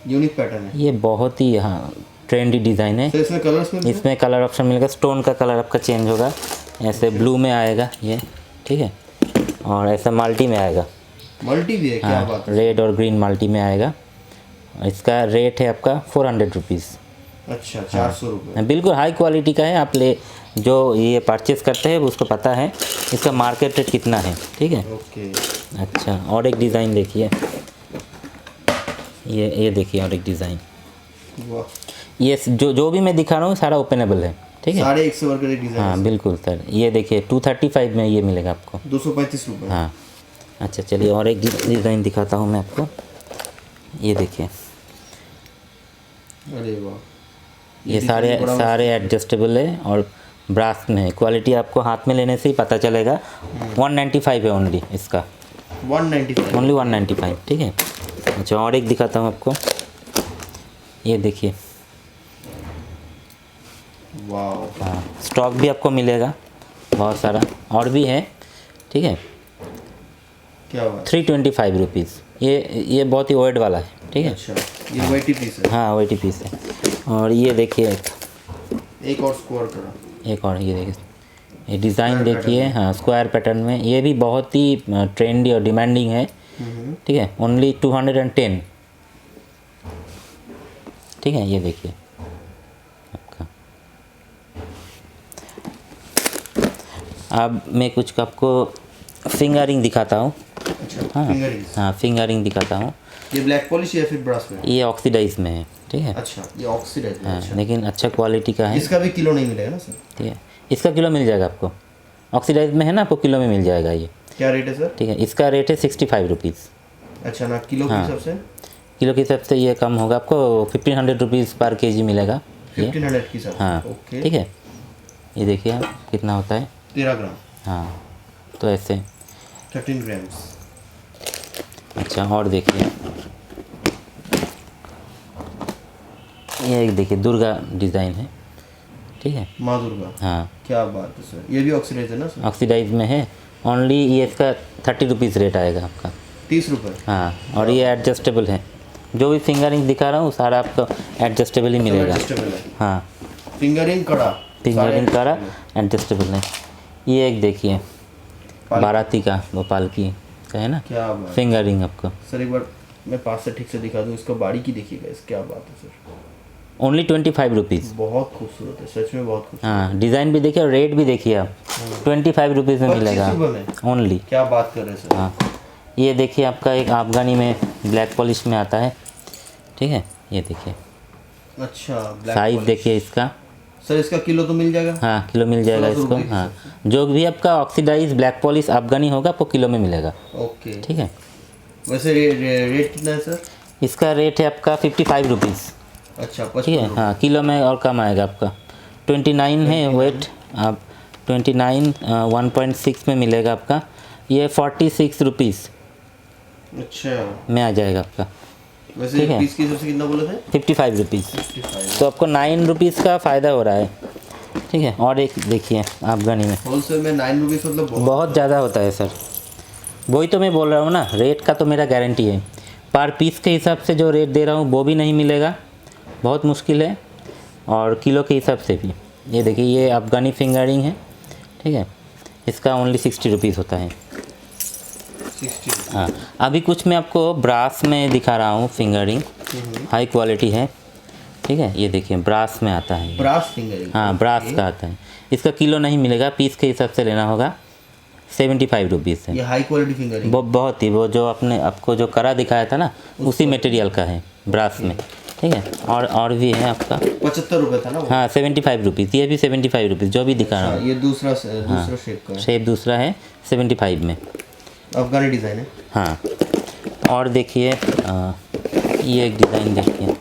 Speaker 2: यूनिक पैटर्न है।
Speaker 1: ये बहुत ही हाँ ट्रेंडी डिज़ाइन है।
Speaker 2: सर इसमें कलर्स में
Speaker 1: इसमें कलर ऑप्शन मिलेगा, स्टोन का कलर आपका चेंज होगा, ऐसे ब्लू में आएगा ये, ठीक है। और ऐसा मल्टी में आएगा,
Speaker 2: मल्टी भी है, क्या
Speaker 1: हाँ
Speaker 2: बात है।
Speaker 1: रेड और ग्रीन मल्टी में आएगा। इसका रेट है आपका 400 रुपीज़।
Speaker 2: अच्छा, 400 रुपये।
Speaker 1: बिल्कुल हाई क्वालिटी का है, आप ले जो ये परचेस करते हैं उसको पता है इसका मार्केट रेट कितना है, ठीक है।
Speaker 2: ओके।
Speaker 1: अच्छा, और एक डिज़ाइन देखिए, ये देखिए और एक डिज़ाइन,
Speaker 2: वाह,
Speaker 1: ये जो भी मैं दिखा रहा हूँ सारा ओपनेबल है, ठीक है।
Speaker 2: साढ़े 100 वर्कर एक डिज़ाइन
Speaker 1: हाँ बिल्कुल सर, ये देखिए 235 में ये मिलेगा आपको।
Speaker 2: 235 रुपये।
Speaker 1: हाँ अच्छा, चलिए और एक डिज़ाइन दिखाता हूँ मैं आपको, ये देखिए,
Speaker 2: अरे वाह,
Speaker 1: ये
Speaker 2: डिज़ाइन
Speaker 1: सारे एडजस्टेबल है और ब्रास में है। क्वालिटी आपको हाथ में लेने से ही पता चलेगा। 195 है ओनली इसका,
Speaker 2: 195।
Speaker 1: ओनली 195, ठीक है। अच्छा, और एक दिखाता हूँ आपको, ये देखिए,
Speaker 2: वाह,
Speaker 1: हाँ स्टॉक भी आपको मिलेगा बहुत सारा, और भी है, ठीक है।
Speaker 2: क्या बात।
Speaker 1: 325 रुपीज़, ये बहुत ही ओल्ड वाला है, ठीक है।
Speaker 2: अच्छा, ये वाइटी पीस है।
Speaker 1: हाँ वही पीस है। और ये देखिए
Speaker 2: एक और स्क्वायर करा।
Speaker 1: एक और, ये देखिए, ये डिज़ाइन
Speaker 2: Square
Speaker 1: देखिए, हाँ स्क्वायर पैटर्न में, ये भी बहुत ही ट्रेंडी और डिमांडिंग है, ठीक है। ओनली 210, ठीक है। ये देखिए आपका, अब मैं कुछ आपको फिंगरिंग दिखाता हूँ।
Speaker 2: अच्छा,
Speaker 1: हाँ
Speaker 2: फिंगरिंग्स।
Speaker 1: हाँ फिंगरिंग दिखाता हूँ।
Speaker 2: ये ब्लैक पॉलिश या फिर ब्रश में?
Speaker 1: ये ऑक्सीडाइज में है, ठीक है।
Speaker 2: अच्छा, ये ऑक्सीडाइज में।
Speaker 1: हाँ
Speaker 2: अच्छा,
Speaker 1: लेकिन अच्छा क्वालिटी का है,
Speaker 2: इसका भी किलो नहीं मिलेगा ना सर?
Speaker 1: ठीक है। इसका किलो मिल जाएगा आपको, ऑक्सीडाइज में है ना, आपको किलो में मिल जाएगा ये,
Speaker 2: क्या रेट है सर?
Speaker 1: ठीक है। इसका रेट है 65 रुपीज़।
Speaker 2: अच्छा ना, किलो के
Speaker 1: हाँ।
Speaker 2: हिसाब से
Speaker 1: किलो के हिसाब से ये कम होगा, आपको 1500 रुपीज़ पर केजी मिलेगा ये।
Speaker 2: 1500 के हिसाब से।
Speaker 1: हाँ
Speaker 2: ओके।
Speaker 1: ठीक है। ये देखिए आप कितना होता है।
Speaker 2: 13 ग्राम,
Speaker 1: हाँ तो ऐसे।
Speaker 2: 13 ग्राम्स।
Speaker 1: अच्छा, और देखिए ये एक देखिए दुर्गा डिज़ाइन है, ठीक है।
Speaker 2: माँ दुर्गा,
Speaker 1: हाँ
Speaker 2: क्या बात है सर। ये भी ऑक्सीडाइज है ना सर?
Speaker 1: ऑक्सीडाइज में है। ओनली ये इसका 30 रुपीज़ रेट आएगा आपका।
Speaker 2: 30 रुपये।
Speaker 1: हाँ, और ये एडजस्टेबल है, जो भी फिंगरिंग दिखा रहा हूँ सारा आपको एडजस्टेबल ही मिलेगा।
Speaker 2: एडजस्टेबल है।
Speaker 1: हाँ
Speaker 2: फिंगरिंग कड़ा,
Speaker 1: फिंगरिंग
Speaker 2: सारे
Speaker 1: का एडजस्टेबल है। ये एक देखिए
Speaker 2: पाल-
Speaker 1: बाराती का, भोपाल की का है ना,
Speaker 2: क्या बात।
Speaker 1: फिंगरिंग आपको
Speaker 2: सर एक बार मैं पास से ठीक से दिखा दूँ, इसका बाड़ी की देखिएगा, इस क्या बात है सर।
Speaker 1: Only 25 rupees.
Speaker 2: बहुत खूबसूरत है, सच में बहुत खूबसूरत।
Speaker 1: हाँ डिज़ाइन भी देखिए और रेट भी देखिए आप, 25 रुपीज़ में
Speaker 2: 25
Speaker 1: मिलेगा
Speaker 2: रुपये में?
Speaker 1: ओनली।
Speaker 2: क्या बात कर रहे हैं सर।
Speaker 1: हाँ ये देखिए आपका एक अफगानी में ब्लैक पॉलिश में आता है, ठीक है। ये देखिए
Speaker 2: अच्छा, ब्लैक
Speaker 1: साइज़
Speaker 2: पॉलिश।
Speaker 1: देखिए इसका।
Speaker 2: सर इसका किलो तो मिल जाएगा?
Speaker 1: हाँ किलो मिल जाएगा
Speaker 2: 1600
Speaker 1: इसको।
Speaker 2: रुपये के
Speaker 1: हाँ
Speaker 2: हिसाब
Speaker 1: जो भी आपका ऑक्सीडाइज ब्लैक पॉलिश अफगानी होगा आपको किलो में मिलेगा,
Speaker 2: ओके।
Speaker 1: ठीक है।
Speaker 2: वैसे रेट कितना है सर?
Speaker 1: इसका रेट है आपका 55 रुपीज़,
Speaker 2: अच्छा,
Speaker 1: ठीक है।
Speaker 2: 55
Speaker 1: हाँ किलो में और कम आएगा आपका। 29 है वेट, आप 29 1.6 में मिलेगा आपका। ये 46 रुपीज़
Speaker 2: अच्छा,
Speaker 1: में आ जाएगा आपका,
Speaker 2: वैसे
Speaker 1: ठीक है।
Speaker 2: पीस के हिसाब से कितना बोले थे?
Speaker 1: 55 रुपीज़।
Speaker 2: 55।
Speaker 1: तो आपको 9 रुपीज़ का फ़ायदा हो रहा है, ठीक है। और एक देखिए अफगानी में
Speaker 2: होलसेल में 9 रुपीज़ मतलब
Speaker 1: बहुत ज़्यादा होता है सर, वही तो मैं बोल रहा हूँ ना, रेट का तो मेरा गारंटी है। पर पीस के हिसाब से जो रेट दे रहा हूँ वो भी नहीं मिलेगा, बहुत मुश्किल है। और किलो के हिसाब से भी ये देखिए, ये अफगानी फिंगरिंग है, ठीक है। इसका ओनली 60 रुपीज़ होता है।
Speaker 2: 60।
Speaker 1: हाँ अभी कुछ मैं आपको ब्रास में दिखा रहा हूँ फिंगरिंग, हाई क्वालिटी है, ठीक है। ये देखिए ब्रास में आता है,
Speaker 2: ब्रास फिंगरिंग।
Speaker 1: हाँ ब्रास का आता है। इसका किलो नहीं मिलेगा, पीस के हिसाब से लेना होगा। 75 रुपीज़ है।
Speaker 2: ये हाई क्वालिटी फिंगरिंग।
Speaker 1: वो बहुत ही, वो जो आपने आपको जो करा दिखाया था ना उसी मटेरियल का है ब्रास में, ठीक है। और भी है आपका,
Speaker 2: 75 रुपये था ना वो?
Speaker 1: हाँ 75 रुपीज़, ये भी 75 रुपीज़ जो भी दिखा रहा हूँ।
Speaker 2: ये दूसरा शेप का है।
Speaker 1: शेप दूसरा है 75 में।
Speaker 2: अफगानी डिज़ाइन है।
Speaker 1: हाँ, और देखिए ये एक डिज़ाइन देखिए,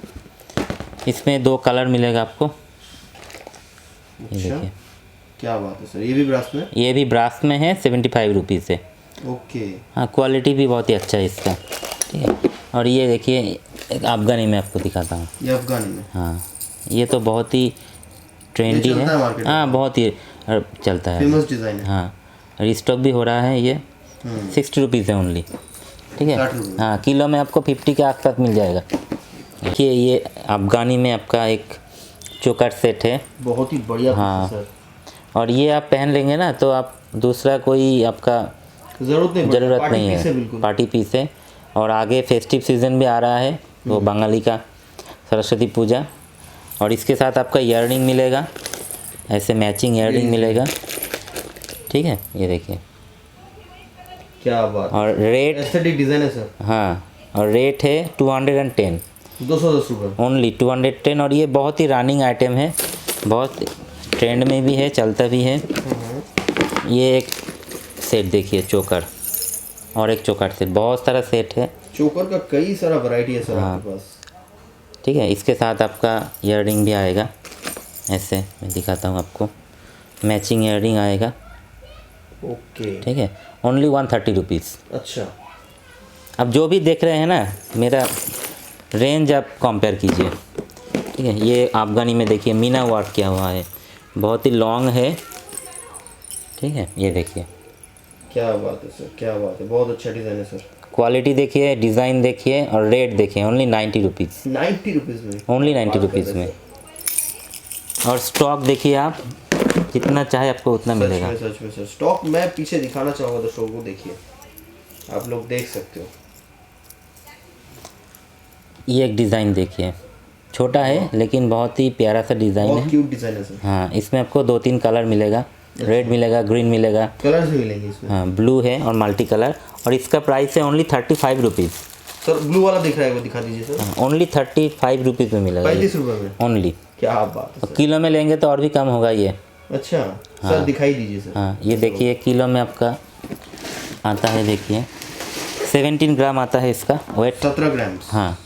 Speaker 1: इसमें 2 कलर मिलेगा आपको। ये
Speaker 2: अच्छा,
Speaker 1: देखिए,
Speaker 2: क्या बात है सर, ये भी ब्रास में?
Speaker 1: ये भी ब्रास में है, 75 रुपीज़ से।
Speaker 2: ओके।
Speaker 1: हाँ, क्वालिटी भी बहुत ही अच्छा है इसका, ठीक है। और ये देखिए एक अफगानी में आपको दिखाता हूँ।
Speaker 2: ये अफगानी में?
Speaker 1: हाँ, ये तो बहुत ही ट्रेंडी है।
Speaker 2: चलता है मार्केट में?
Speaker 1: हाँ, बहुत ही चलता है।
Speaker 2: फेमस डिज़ाइन है।
Speaker 1: हाँ, रिस्टॉक भी हो रहा है। ये 60 रुपीज़ है ओनली, ठीक है।
Speaker 2: 60 रुपये।
Speaker 1: हाँ, किलो में आपको 50 के आसपास मिल जाएगा। देखिए ये अफगानी में आपका एक चोकर सेट है।
Speaker 2: बहुत ही बढ़िया पीस
Speaker 1: हाँ।
Speaker 2: है सर।
Speaker 1: और ये आप पहन लेंगे ना तो आप दूसरा कोई आपका ज़रूरत नहीं है,
Speaker 2: बिल्कुल।
Speaker 1: पार्टी पीस है। और आगे फेस्टिव सीज़न भी आ रहा है, वो बंगाली का सरस्वती पूजा। और इसके साथ आपका ईयररिंग मिलेगा, ऐसे मैचिंग ईयररिंग मिलेगा, ठीक है। ये देखिए,
Speaker 2: क्या बात।
Speaker 1: और रेट,
Speaker 2: एस्थेटिक डिज़ाइन है सर।
Speaker 1: हाँ, और रेट है 210,
Speaker 2: 210 रुपये
Speaker 1: ओनली 210। और ये बहुत ही रनिंग आइटम है, बहुत ट्रेंड में भी है, चलता भी है। ये एक सेट देखिए, चोकर, और एक चोकर सेट, बहुत सारा सेट है।
Speaker 2: चोकर का कई सारा वैरायटी है सर आपके पास,
Speaker 1: ठीक है। इसके साथ आपका ईयररिंग भी आएगा, ऐसे मैं दिखाता हूँ आपको, मैचिंग ईयररिंग आएगा,
Speaker 2: ओके।
Speaker 1: ठीक है। Only 130 rupees.
Speaker 2: अच्छा,
Speaker 1: अब जो भी देख रहे हैं ना, मेरा रेंज आप कंपेयर कीजिए, ठीक है। ये अफगानी में देखिए मीना वर्क किया हुआ है, बहुत ही लॉन्ग है, ठीक है। ये देखिए,
Speaker 2: क्या बात है सर, क्या बात है, बहुत अच्छा डिज़ाइन है सर।
Speaker 1: क्वालिटी देखिए, डिज़ाइन देखिए, और रेट देखिए, ओनली 90 रुपीज़,
Speaker 2: 90 रुपीज़ में?
Speaker 1: ओनली 90 रुपीज़ में। और स्टॉक देखिए आप, जितना चाहे आपको उतना मिलेगा।
Speaker 2: सच में सर, स्टॉक मैं पीछे दिखाना चाहूँगा तो स्टॉक को देखिए, आप लोग देख सकते हो।
Speaker 1: ये एक डिज़ाइन देखिए, छोटा है लेकिन बहुत ही प्यारा सा डिज़ाइन
Speaker 2: बहुत
Speaker 1: है।
Speaker 2: क्यूट डिज़ाइन है सर।
Speaker 1: हाँ, इसमें आपको 2-3 कलर मिलेगा, रेड मिलेगा, ग्रीन मिलेगा,
Speaker 2: कलर से मिलेंगे इसमें?
Speaker 1: हाँ, ब्लू है और मल्टी कलर। और इसका प्राइस है ओनली 35 रुपीज़।
Speaker 2: सर ब्लू वाला दिख रहा है, वो दिखा दीजिए सर।
Speaker 1: हाँ, ओनली 35 रुपीज़ में मिलेगा,
Speaker 2: 35 रुपये में?
Speaker 1: ओनली।
Speaker 2: क्या बात है सर।
Speaker 1: किलो में लेंगे तो और भी कम होगा ये।
Speaker 2: अच्छा सर, दिखाई दीजिए सर।
Speaker 1: हाँ, ये देखिए किलो में आपका आता है, देखिए 17 ग्राम आता है इसका वेट।
Speaker 2: 17 ग्राम?
Speaker 1: हाँ,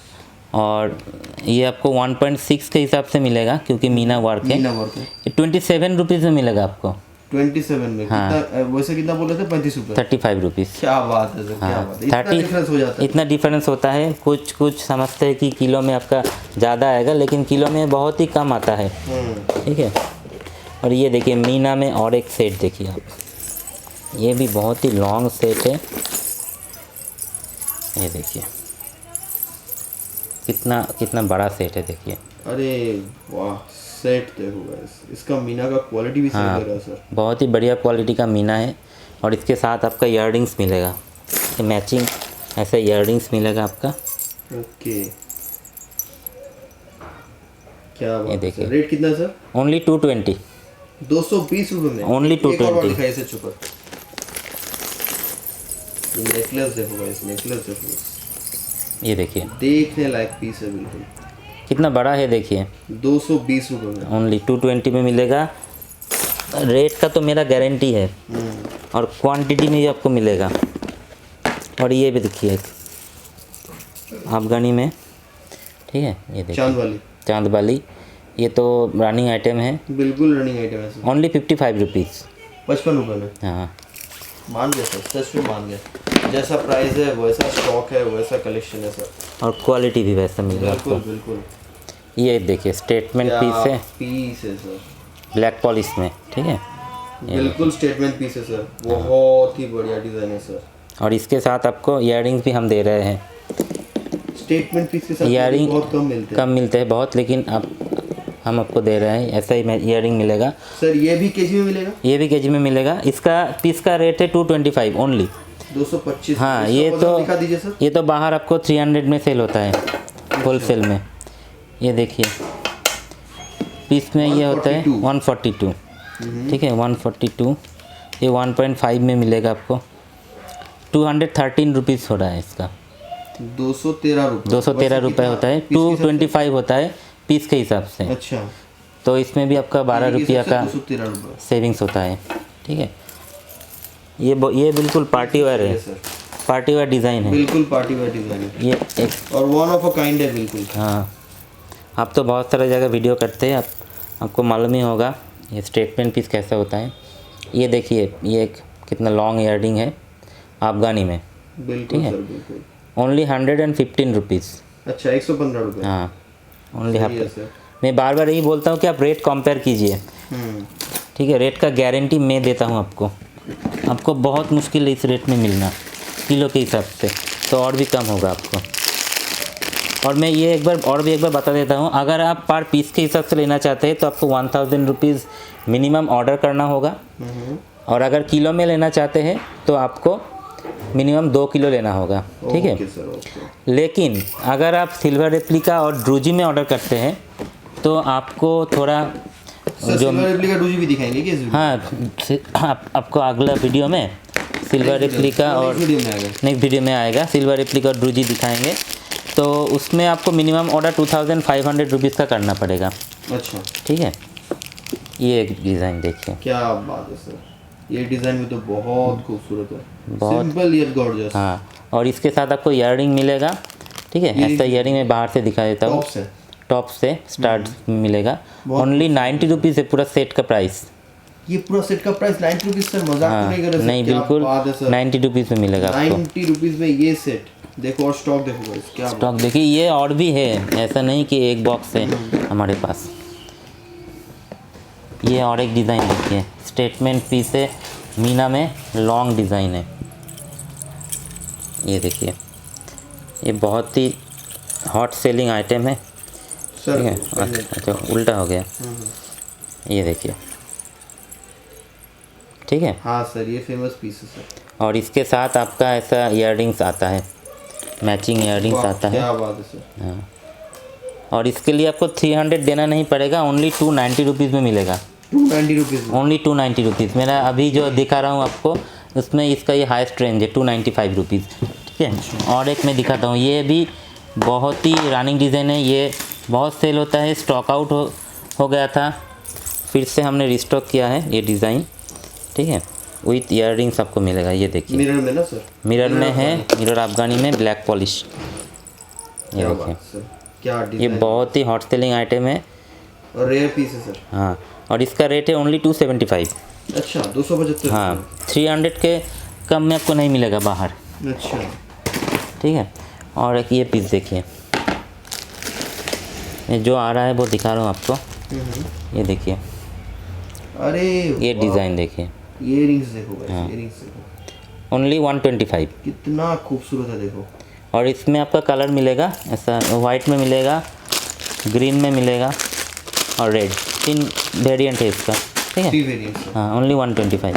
Speaker 1: और ये आपको 1.6 के हिसाब से मिलेगा, क्योंकि मीना वर्क है।
Speaker 2: मीना वर्क है।
Speaker 1: ये 27 रुपीज़ में मिलेगा आपको।
Speaker 2: 27 में?
Speaker 1: हाँ।
Speaker 2: कितना वैसे कितना बोले थे? 35 रुपये?
Speaker 1: 35 रुपीज़।
Speaker 2: क्या बात है सर, क्या बात है, इतना
Speaker 1: 30
Speaker 2: डिफरेंस हो जाता है।
Speaker 1: इतना डिफरेंस होता है। कुछ समझते हैं कि किलो में आपका ज़्यादा आएगा, लेकिन किलो में बहुत ही कम आता है, ठीक है। और ये देखिए मीना में और एक सेट देखिए आप, ये भी बहुत ही लॉन्ग सेट है। ये देखिए कितना बड़ा सेट है, देखिए।
Speaker 2: अरे वाह, सेट देखो गाइस, इसका मीना का क्वालिटी भी सही लग रहा है सर।
Speaker 1: बहुत ही बढ़िया क्वालिटी का मीना है। और इसके साथ आपका ईयररिंग्स मिलेगा, मैचिंग ऐसे ईयररिंग्स मिलेगा आपका।
Speaker 2: ओके, क्या बात है
Speaker 1: देखिए।
Speaker 2: सर। रेट कितना है सर?
Speaker 1: ओनली 220,
Speaker 2: 220 रुपये में?
Speaker 1: Only
Speaker 2: एक और
Speaker 1: 220।
Speaker 2: दिखाइए सर चुपर। ये नेकलेस देखो गाइस, नेकलेस देखो,
Speaker 1: ये देखिए
Speaker 2: देखने लायक पीस है बिल्कुल।
Speaker 1: कितना बड़ा है, देखिए
Speaker 2: 220 रुपये में?
Speaker 1: ओनली 220 में मिलेगा। रेट का तो मेरा गारंटी है, और क्वांटिटी में भी आपको मिलेगा। और ये भी देखिए अफगानी में, ठीक है। ये देखिए
Speaker 2: चांद वाली?
Speaker 1: चांद वाली, ये तो रनिंग आइटम है,
Speaker 2: बिल्कुल रनिंग आइटम है सर।
Speaker 1: Only 55 rupees.
Speaker 2: 55 रुपये में?
Speaker 1: हाँ,
Speaker 2: मान गया सर, सच में मान गया। जैसा प्राइस है वैसा स्टॉक है, वैसा कलेक्शन है सर।
Speaker 1: और क्वालिटी भी वैसा मिलेगा
Speaker 2: बिल्कुल
Speaker 1: आपको।
Speaker 2: बिल्कुल।
Speaker 1: ये देखिए स्टेटमेंट
Speaker 2: क्या
Speaker 1: पीस है,
Speaker 2: पीस है सर,
Speaker 1: ब्लैक पॉलिश में, ठीक है।
Speaker 2: बिल्कुल स्टेटमेंट पीस है सर, बहुत ही बढ़िया डिज़ाइन है सर।
Speaker 1: और इसके साथ आपको ईयररिंग्स भी हम दे रहे हैं।
Speaker 2: स्टेटमेंट पीस के साथ
Speaker 1: ईयररिंग
Speaker 2: बहुत कम मिलते हैं।
Speaker 1: कम मिलते हैं बहुत, लेकिन हम आपको दे रहे हैं, ऐसा ही ईयररिंग मिलेगा।
Speaker 2: सर ये भी केजी में मिलेगा?
Speaker 1: ये भी केजी में मिलेगा। इसका पीस का रेट है 225 ओनली।
Speaker 2: 225?
Speaker 1: हाँ,
Speaker 2: इसका
Speaker 1: ये
Speaker 2: वजन
Speaker 1: तो
Speaker 2: दिखा दीजिए सर।
Speaker 1: ये तो बाहर आपको 300 में सेल होता है होलसेल में। ये देखिए पीस में ये होता है 142, ठीक है 142। ये 1.5 में मिलेगा आपको, 213 रुपीज़ हो रहा है इसका।
Speaker 2: 213 रुपये
Speaker 1: 213 रुपये होता है, 225 होता है पीस के हिसाब से।
Speaker 2: अच्छा,
Speaker 1: तो इसमें भी आपका 12 रुपया का
Speaker 2: 213 रुपये।
Speaker 1: सेविंग्स होता है। ठीक है, ये बिल्कुल पार्टी वेयर है,
Speaker 2: सर
Speaker 1: पार्टी वेयर डिज़ाइन है
Speaker 2: बिल्कुल पार्टी वेयर डिज़ाइन है
Speaker 1: ये एक।
Speaker 2: और वन ऑफ अ काइंड है बिल्कुल।
Speaker 1: हाँ, आप तो बहुत सारे जगह वीडियो करते हैं, आपको मालूम ही होगा ये स्टेटमेंट पीस कैसा होता है। ये देखिए, ये एक कितना लॉन्ग ईयरिंग है अफगानी में,
Speaker 2: बिल्कुल सर बिल्कुल।
Speaker 1: Only 115 rupees.
Speaker 2: अच्छा, 115 रुपये।
Speaker 1: हाँ, ओनली
Speaker 2: सही है सर।
Speaker 1: मैं बार बार यही बोलता हूँ कि आप रेट कंपेयर कीजिए।
Speaker 2: हम्म,
Speaker 1: ठीक है, रेट का गारंटी मैं देता हूँ आपको बहुत मुश्किल है इस रेट में मिलना किलो के हिसाब से, तो और भी कम होगा आपको। और मैं ये एक बार बता देता हूँ, अगर आप पर पीस के हिसाब से लेना चाहते हैं तो आपको 1000 रुपीज़ मिनिमम ऑर्डर करना होगा, और अगर किलो में लेना चाहते हैं तो आपको मिनिमम 2 किलो लेना होगा। ठीक है,
Speaker 2: ओके सर, ओके।
Speaker 1: लेकिन अगर आप सिल्वर रेप्लिका और ड्रूजी में ऑर्डर करते हैं तो आपको थोड़ा
Speaker 2: सर सिल्वर रेप्लिका डूजी भी दिखाएंगे क्या इस वीडियो
Speaker 1: हाँ, आपको अगला वीडियो में सिल्वर रेप्लिका और नेक्स्ट वीडियो में आएगा सिल्वर रेप्लिका और ड्रूजी दिखाएंगे। तो उसमें आपको मिनिमम ऑर्डर 2500 रुपीज़ का करना पड़ेगा।
Speaker 2: अच्छा,
Speaker 1: ठीक है, ये एक डिज़ाइन देखिए,
Speaker 2: क्या बात है सर, ये डिज़ाइन में तो बहुत खूबसूरत है,
Speaker 1: बहुत।
Speaker 2: Simple yet gorgeous.
Speaker 1: हाँ, और इसके साथ आपको ईयरिंग मिलेगा। ठीक है, ऐसा ईयरिंग मैं बाहर से दिखा देता हूँ,
Speaker 2: टॉप से
Speaker 1: टॉप से स्टार्ट मिलेगा। ओनली 90 रुपीज़ है पूरा सेट का प्राइस।
Speaker 2: ये पूरा सेट का प्राइस 90 रुपीज़ सर, मजाक तो नहीं कर रहे सर?
Speaker 1: नहीं,
Speaker 2: क्या
Speaker 1: बिल्कुल
Speaker 2: बात है सर,
Speaker 1: 90 रुपीज़ में मिलेगा आपको।
Speaker 2: 90 रुपीज़ में ये सेट देखो, और स्टॉक देखो गाइस, क्या
Speaker 1: स्टॉक देखिए, ये और भी है, ऐसा नहीं कि एक बॉक्स है हमारे पास। ये और एक डिज़ाइन देखिए, स्टेटमेंट पीस है, मीना में लॉन्ग डिज़ाइन है। ये देखिए, ये बहुत ही हॉट सेलिंग आइटम है।
Speaker 2: सर।
Speaker 1: ठीक है, अच्छा उल्टा हो गया। ये देखिए, ठीक है,
Speaker 2: हाँ सर, ये फेमस पीस है सर।
Speaker 1: और इसके साथ आपका ऐसा ईयरिंग्स आता है, मैचिंग ईयरिंग्स
Speaker 2: वाह,
Speaker 1: आता है।
Speaker 2: क्या बात है सर।
Speaker 1: हाँ, और इसके लिए आपको 300 देना नहीं पड़ेगा, ओनली 290 रुपीज़ में मिलेगा।
Speaker 2: 290 रुपीज़ में।
Speaker 1: Only 290 rupees. मेरा अभी जो दिखा रहा हूँ आपको, उसमें इसका ये हाईएस्ट रेंज है 295 रुपीज़। ठीक है, और एक मैं दिखाता हूँ, ये भी बहुत ही रनिंग डिज़ाइन है, ये बहुत सेल होता है, स्टॉक आउट हो गया था, फिर से हमने रिस्टॉक किया है ये डिज़ाइन। ठीक है, विथ ईयरिंग्स आपको मिलेगा। ये देखिए,
Speaker 2: मिरर में ना सर?
Speaker 1: मिरर में है, मिरर अफगानी में ब्लैक पॉलिश। ये
Speaker 2: क्या
Speaker 1: देखिए,
Speaker 2: बात सर, क्या
Speaker 1: ये
Speaker 2: डिज़ाइन,
Speaker 1: बहुत ही हॉट सेलिंग आइटम है।
Speaker 2: और रेयर पीस है सर।
Speaker 1: हाँ, और इसका रेट है ओनली 275।
Speaker 2: अच्छा, 275।
Speaker 1: हाँ, 300 के कम में आपको नहीं मिलेगा बाहर।
Speaker 2: अच्छा,
Speaker 1: ठीक है, और एक ये पीस देखिए, ये जो आ रहा है वो दिखा रहा हूँ आपको। ये देखिए,
Speaker 2: अरे
Speaker 1: ये डिज़ाइन देखिए,
Speaker 2: ये रिंग्स देखो गाइस, ये रिंग्स देखो,
Speaker 1: ओनली 125।
Speaker 2: कितना खूबसूरत है देखो।
Speaker 1: और इसमें आपका कलर मिलेगा, ऐसा वाइट में मिलेगा, ग्रीन में मिलेगा और रेड, 3 वेरिएंट है इसका। ठीक है,
Speaker 2: 3 वेरिएंट्स।
Speaker 1: हाँ, ओनली 125।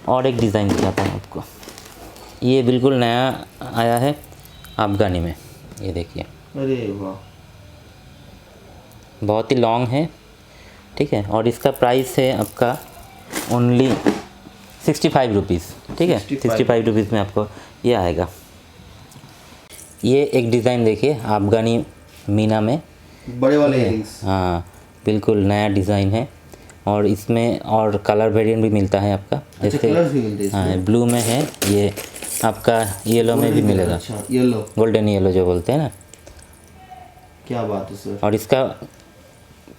Speaker 1: और एक डिज़ाइन दिखाता हूँ आपको, ये बिल्कुल नया आया है अफगानी में। ये देखिए,
Speaker 2: अरे वाह,
Speaker 1: बहुत ही लॉन्ग है। ठीक है, और इसका प्राइस है आपका ओनली 65 रुपीज़। ठीक है, 65 रुपीज़ में आपको ये आएगा। ये एक डिज़ाइन देखिए, अफगानी मीना में।
Speaker 2: बड़े वाले इयरिंग्स।
Speaker 1: हाँ, बिल्कुल नया डिज़ाइन है, और इसमें और कलर वेरिएंट भी मिलता है आपका।
Speaker 2: अच्छा, कलर्स भी मिलते हैं इसमें?
Speaker 1: हाँ, ब्लू में है, ये आपका येलो में भी मिलेगा,
Speaker 2: अच्छा, येलो,
Speaker 1: गोल्डन येलो जो बोलते हैं ना।
Speaker 2: क्या बात है सर।
Speaker 1: और इसका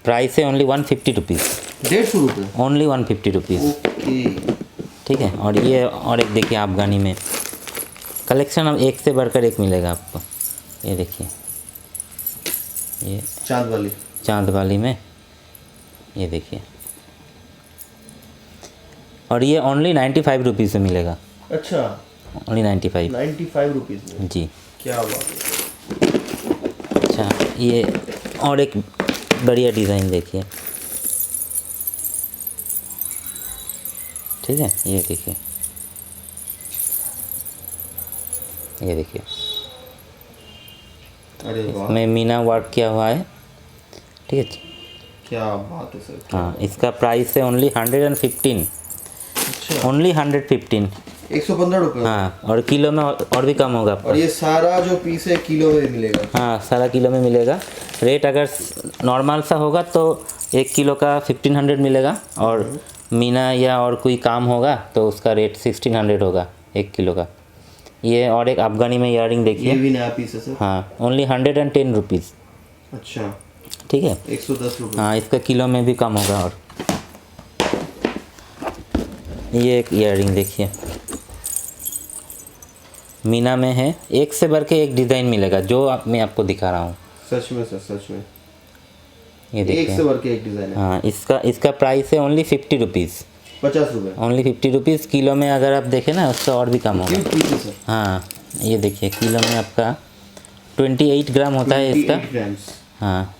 Speaker 1: प्राइस है ओनली 150 रुपीज़।
Speaker 2: 150 रुपये।
Speaker 1: Only 150 rupees.
Speaker 2: ओके,
Speaker 1: ठीक है, और ये और एक देखिए अफगानी में कलेक्शन, अब एक से बढ़कर एक मिलेगा आपको। ये देखिए, ये
Speaker 2: चांद वाली।
Speaker 1: चांद वाली में, ये देखिए, और ये ओनली 95 रुपीज़ में मिलेगा।
Speaker 2: अच्छा,
Speaker 1: ओनली 95।
Speaker 2: 95 रुपीज़ में।
Speaker 1: जी,
Speaker 2: क्या बात है।
Speaker 1: अच्छा, ये और एक बढ़िया डिज़ाइन देखिए। ठीक है, ये देखिए, ये देखिए,
Speaker 2: अरे वाह,
Speaker 1: में मीना वर्क किया हुआ है। ठीक है,
Speaker 2: क्या बात है सर।
Speaker 1: हाँ, इसका प्राइस है ओनली 115।
Speaker 2: अच्छा,
Speaker 1: ओनली 115।
Speaker 2: 115 रुपये।
Speaker 1: हाँ, और किलो में और भी कम होगा आपको।
Speaker 2: और ये सारा जो पीस है किलो में मिलेगा?
Speaker 1: हाँ, सारा किलो में मिलेगा। रेट अगर नॉर्मल सा होगा तो 1 किलो का 1500 मिलेगा, और मीना या और कोई काम होगा तो उसका रेट 1600 होगा 1 किलो का। ये और एक अफगानी में ईयरिंग देखिए।
Speaker 2: ये भी नया पीस है सर?
Speaker 1: हाँ, ओनली 110 रुपीज़।
Speaker 2: अच्छा,
Speaker 1: ठीक है,
Speaker 2: 110 रुपये।
Speaker 1: हाँ, इसका किलो में भी कम होगा। और ये एक ईयरिंग देखिए, मीना में है, एक से बढ़ के एक डिज़ाइन मिलेगा जो मैं आपको दिखा रहा हूँ।
Speaker 2: सच में सर, सच में
Speaker 1: ये
Speaker 2: एक
Speaker 1: देखिए।
Speaker 2: से बढ़ के एक डिज़ाइन है।
Speaker 1: हाँ, इसका प्राइस है ओनली 50 रुपीज़।
Speaker 2: 50 रुपये
Speaker 1: ओनली 50 रुपीज़। किलो में अगर आप देखें ना उसका और भी कम होगा।
Speaker 2: क्यों पीस है सर?
Speaker 1: हाँ, ये देखिए, किलो में आपका 28 ग्राम होता है इसका।
Speaker 2: 28 ग्राम्स।
Speaker 1: हाँ,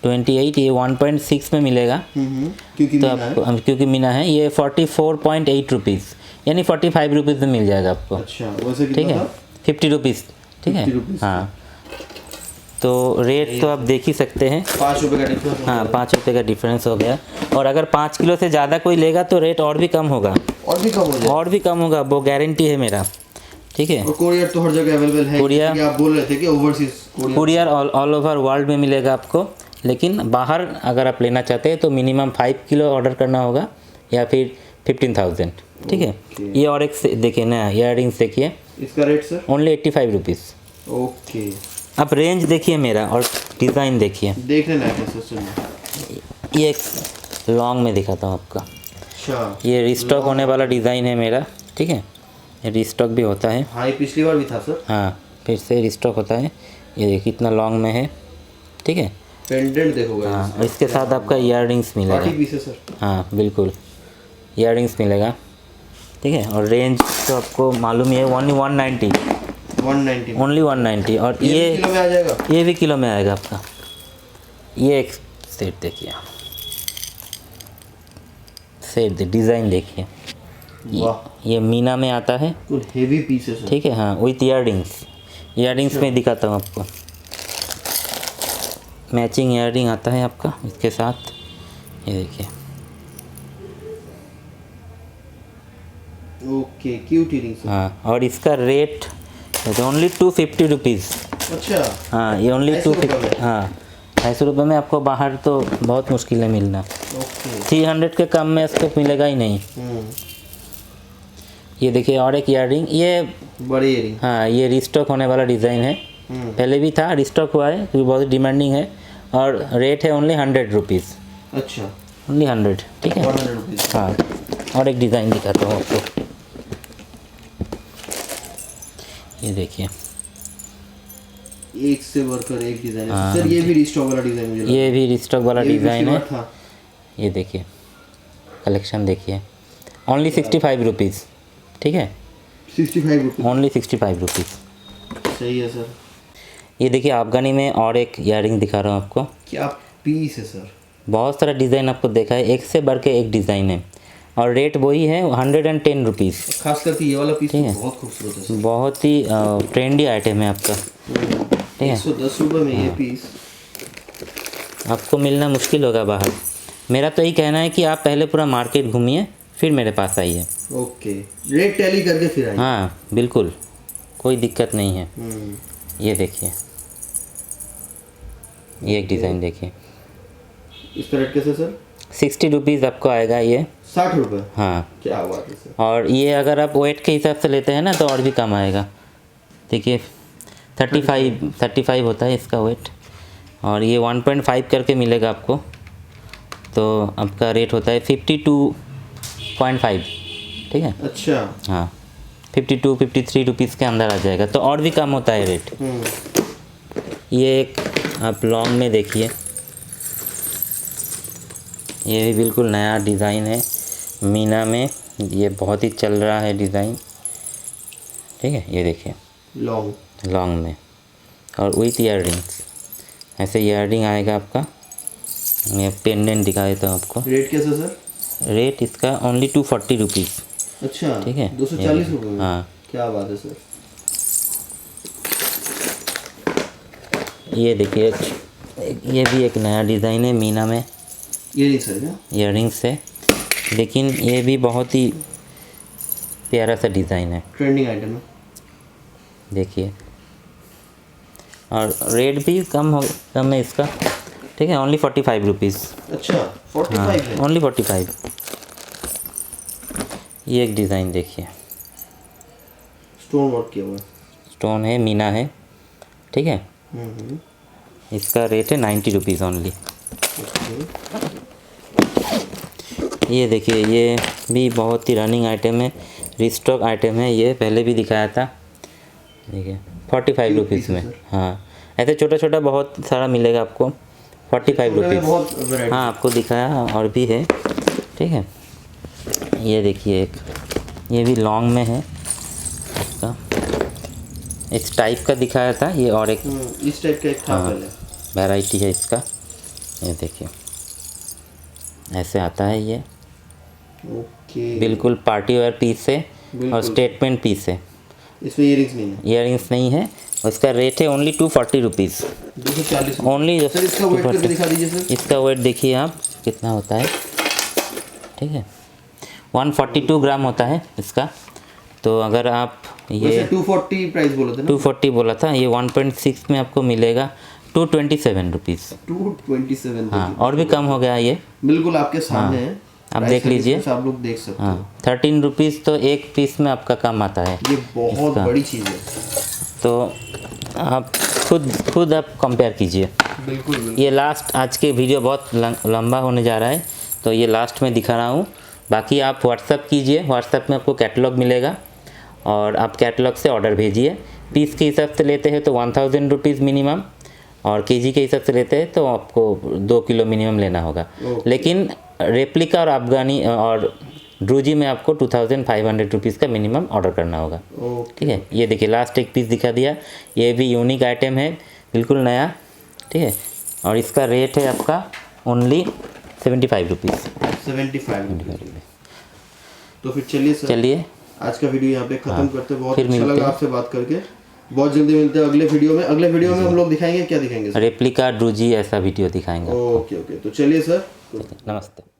Speaker 1: 28, ये 1.6 में मिलेगा।
Speaker 2: क्योंकि
Speaker 1: तो
Speaker 2: मीना है।
Speaker 1: आपको, क्योंकि मीना है, ये 44.8 रुपीज़, यानी 45 रुपीज़ में मिल जाएगा आपको।
Speaker 2: अच्छा, वैसे
Speaker 1: ठीक
Speaker 2: कितना
Speaker 1: है,
Speaker 2: था?
Speaker 1: 50 रुपीज़। ठीक है,
Speaker 2: 50 रुपीज़।
Speaker 1: हाँ। तो रेट तो आप देख ही सकते हैं।
Speaker 2: 5 रुपये का डिफरेंस।
Speaker 1: हाँ, 5 रुपये का डिफरेंस हो गया। और अगर 5 किलो से ज़्यादा कोई लेगा तो रेट और भी कम होगा।
Speaker 2: और भी कम हो जाए?
Speaker 1: और भी कम होगा, वो गारंटी है मेरा। ठीक है,
Speaker 2: और कोरियर तो हर जगह अवेलेबल है?
Speaker 1: कोरियर-
Speaker 2: क्योंकि आप बोल रहे थे कि overseas
Speaker 1: courier all over world में मिलेगा आपको। लेकिन बाहर अगर आप लेना चाहते हैं तो मिनिमम 5 किलो ऑर्डर करना होगा, या फिर 15,000। ठीक है, ये और एक देखिए नया ईयरिंग्स देखिए,
Speaker 2: इसका rate sir?
Speaker 1: Only 85 rupees.
Speaker 2: Okay,
Speaker 1: आप रेंज देखिए मेरा, और डिज़ाइन देखिए।
Speaker 2: देख लेना है सर। सुनिए,
Speaker 1: ये एक लॉन्ग में दिखाता हूँ आपका।
Speaker 2: अच्छा,
Speaker 1: ये रिस्टॉक होने वाला डिज़ाइन है मेरा। ठीक है, ये रिस्टॉक भी होता है।
Speaker 2: हाँ ये पिछली बार भी था सर।
Speaker 1: हाँ, फिर से रिस्टॉक होता है। ये देखिए कितना लॉन्ग में है। ठीक है,
Speaker 2: पेंडेंट देखो गाइस।
Speaker 1: हाँ, और इसके साथ आपका ईयरिंग्स मिलेगा।
Speaker 2: पार्टी पीस है सर।
Speaker 1: हाँ, बिल्कुल, ईयरिंग्स मिलेगा। ठीक है, और रेंज तो आपको मालूम ही है, ओनली 190।
Speaker 2: 190
Speaker 1: ओनली 190। और
Speaker 2: ये
Speaker 1: ये
Speaker 2: किलो में आ जाएगा?
Speaker 1: ये भी किलो में आएगा आपका। ये एक सेट देखिए, सेट डिज़ाइन देखिए।
Speaker 2: वाह,
Speaker 1: ये मीना में आता है।
Speaker 2: कुछ हेवी पीस है सर।
Speaker 1: ठीक है, हाँ, विथ ईयरिंग्स। ईयरिंग्स में दिखाता हूँ आपको। मैचिंग ईयरिंग आता है आपका इसके साथ। ये देखिए,
Speaker 2: ओके, क्यूट इयरिंग सर।
Speaker 1: हाँ, और इसका रेट ओनली 250 रुपीज़।
Speaker 2: अच्छा,
Speaker 1: हाँ, ये ओनली
Speaker 2: 250 रुपये
Speaker 1: 250।
Speaker 2: में?
Speaker 1: हाँ, 250 रुपये में आपको बाहर तो बहुत मुश्किल है मिलना।
Speaker 2: ओके।
Speaker 1: 300 के कम में इसको मिलेगा ही नहीं। ये देखिए और एक ईयरिंग, ये
Speaker 2: बड़ी इयरिंग।
Speaker 1: हाँ, ये रिस्टॉक होने वाला डिज़ाइन है। पहले भी था, रिस्टॉक हुआ है क्योंकि बहुत डिमांडिंग है। और रेट है ओनली 100 रुपीज़।
Speaker 2: अच्छा,
Speaker 1: ओनली 100। ठीक है,
Speaker 2: 100 रुपीज़।
Speaker 1: हाँ, और एक डिज़ाइन दिखाता हूँ आपको। ये देखिए,
Speaker 2: एक से बढ़कर एक डिज़ाइन है सर। ये भी रिस्टॉक वाला डिज़ाइन मुझे लगा।
Speaker 1: ये भी रिस्टॉक वाला
Speaker 2: ये भी
Speaker 1: डिज़ाइन
Speaker 2: पिछली
Speaker 1: है।
Speaker 2: बार था।
Speaker 1: ये देखिए, कलेक्शन देखिए, ओनली 65 रुपीज़। ठीक है,
Speaker 2: 65 रुपीज़।
Speaker 1: Only 65 rupees.
Speaker 2: सही है सर।
Speaker 1: ये देखिए, अफगानी में और एक ईयरिंग दिखा रहा हूँ आपको।
Speaker 2: क्या पीस है सर।
Speaker 1: बहुत सारा डिज़ाइन आपको देखा है, एक से बढ़ के एक डिज़ाइन है, और रेट वही है 110 रुपीज़।
Speaker 2: खास करके ये वाला पीस
Speaker 1: ठीक है।
Speaker 2: बहुत खूबसूरत है सर।
Speaker 1: बहुत ही ट्रेंडी आइटम है आपका। ठीक है,
Speaker 2: 110 रुपये में ये पीस।
Speaker 1: आपको मिलना मुश्किल होगा बाहर। मेरा तो यही कहना है कि आप पहले पूरा मार्केट घूमिए, फिर मेरे पास आइए।
Speaker 2: ओके, रेट टैली करके फिर आइए।
Speaker 1: हाँ, बिल्कुल, कोई दिक्कत नहीं है। ये देखिए, ये एक डिज़ाइन देखिए,
Speaker 2: इसका रेट कैसे सर?
Speaker 1: 60 रुपीज़ आपको आएगा ये।
Speaker 2: 60 रुपये?
Speaker 1: हाँ,
Speaker 2: क्या बात है सर।
Speaker 1: और ये अगर आप वेट के हिसाब से लेते हैं ना तो और भी कम आएगा। देखिए, 35 होता है इसका वेट, और ये 1.5 करके मिलेगा आपको। तो आपका रेट होता है 52.5। ठीक है,
Speaker 2: अच्छा।
Speaker 1: हाँ, 52-53 रुपीज़ के अंदर आ जाएगा, तो और भी कम होता है रेट। ये एक आप लॉन्ग में देखिए, ये भी बिल्कुल नया डिज़ाइन है मीना में। ये बहुत ही चल रहा है डिज़ाइन। ठीक है, ये देखिए, लॉन्ग में और विथ ईयरिंग्स। ऐसे ईयरिंग आएगा आपका। मैं पेंडेंट दिखा देता हूँ आपको।
Speaker 2: रेट कैसा सर?
Speaker 1: रेट इसका ओनली 240 रुपीज़।
Speaker 2: अच्छा,
Speaker 1: ठीक है,
Speaker 2: 240 रुपये में?
Speaker 1: हाँ,
Speaker 2: क्या बात है सर।
Speaker 1: ये देखिए, ये भी एक नया डिज़ाइन है मीना में।
Speaker 2: ये नहीं सर क्या?
Speaker 1: ईयरिंग्स है, लेकिन ये भी बहुत ही प्यारा सा डिज़ाइन है,
Speaker 2: ट्रेंडिंग आइटम है।
Speaker 1: देखिए। और रेट भी कम है इसका, ठीक है, ओनली 45 रुपीज़।
Speaker 2: अच्छा 45 है।
Speaker 1: ओनली 45। ये एक डिज़ाइन देखिए,
Speaker 2: स्टोन वर्क किया हुआ है।
Speaker 1: स्टोन है, मीना है, ठीक है।
Speaker 2: हम्म।
Speaker 1: इसका रेट है 90 रुपीज़ ओनली।
Speaker 2: ओके।
Speaker 1: ये देखिए, ये भी बहुत ही रनिंग आइटम है, रिस्टॉक आइटम है, ये पहले भी दिखाया था। देखिए 45 रुपीज़ में। हाँ, ऐसे छोटा छोटा बहुत सारा मिलेगा आपको, 45 रुपीज़।
Speaker 2: बहुत वैरायटी।
Speaker 1: हाँ, आपको दिखाया और भी है, ठीक है। ये देखिए, एक ये भी लॉन्ग में है इसका, इस टाइप का दिखाया था ये, और एक
Speaker 2: इस टाइप का एक था पहले।
Speaker 1: वैरायटी है इसका। ये देखिए, ऐसे आता है ये,
Speaker 2: ओके।
Speaker 1: बिल्कुल पार्टी वेयर पीस है और
Speaker 2: बिल्कुल।
Speaker 1: स्टेटमेंट पीस है।
Speaker 2: इसमें इयरिंग्स नहीं है।
Speaker 1: ईयरिंग्स नहीं है, उसका रेट है ओनली 240 रुपीज़
Speaker 2: 240।
Speaker 1: ओनली।
Speaker 2: सर इसका वेट करके दिखा दीजिए सर।
Speaker 1: इसका वेट देखिए आप कितना होता है, ठीक है, 142 ग्राम होता है इसका। तो अगर आप ये
Speaker 2: वैसे 240 प्राइस बोला था ना।
Speaker 1: 240 बोला था, ये 1.6 में आपको मिलेगा 227 रुपीज़।
Speaker 2: 227।
Speaker 1: हाँ, और भी कम हो गया ये,
Speaker 2: बिल्कुल आपके सामने है।
Speaker 1: आप देख लीजिए।
Speaker 2: आप लोग देख सकते हो।
Speaker 1: हाँ, 13 रुपीज़ तो एक पीस में आपका काम आता है।
Speaker 2: ये बहुत बड़ी चीज़ है।
Speaker 1: तो आप खुद आप कंपेयर कीजिए।
Speaker 2: बिल्कुल बिल्कुल।
Speaker 1: ये लास्ट, आज के वीडियो बहुत लंबा होने जा रहा है, तो ये लास्ट में दिखा रहा हूँ। बाकी आप व्हाट्सअप कीजिए, व्हाट्सअप में आपको कैटलॉग मिलेगा और आप कैटलॉग से ऑर्डर भेजिए। पीस के हिसाब से लेते हैं तो 1000 रुपीज़ मिनिमम, और केजी के हिसाब से लेते हैं तो आपको 2 किलो मिनिमम लेना होगा। लेकिन रेप्लिका और अफगानी और ड्रूजी में आपको 2500 रुपीज़ का मिनिमम ऑर्डर करना होगा, ठीक है। ये देखिए, लास्ट एक पीस दिखा दिया, ये भी यूनिक आइटम है, बिल्कुल नया, ठीक है। और इसका रेट है आपका ओनली 75 रुपीज़।
Speaker 2: 75। तो फिर चलिए सर,
Speaker 1: चलिए
Speaker 2: आज का वीडियो यहाँ पे खत्म करते हैं। बहुत
Speaker 1: फिर
Speaker 2: अच्छा
Speaker 1: मिलते
Speaker 2: लगा
Speaker 1: हैं।
Speaker 2: आपसे बात करके। बहुत जल्दी मिलते हैं अगले वीडियो में। अगले वीडियो में हम लोग दिखाएंगे, क्या दिखाएंगे सर?
Speaker 1: रेप्लिका ड्रूजी ऐसा वीडियो दिखाएंगे।
Speaker 2: ओके ओके, तो चलिए सर।
Speaker 1: नमस्ते।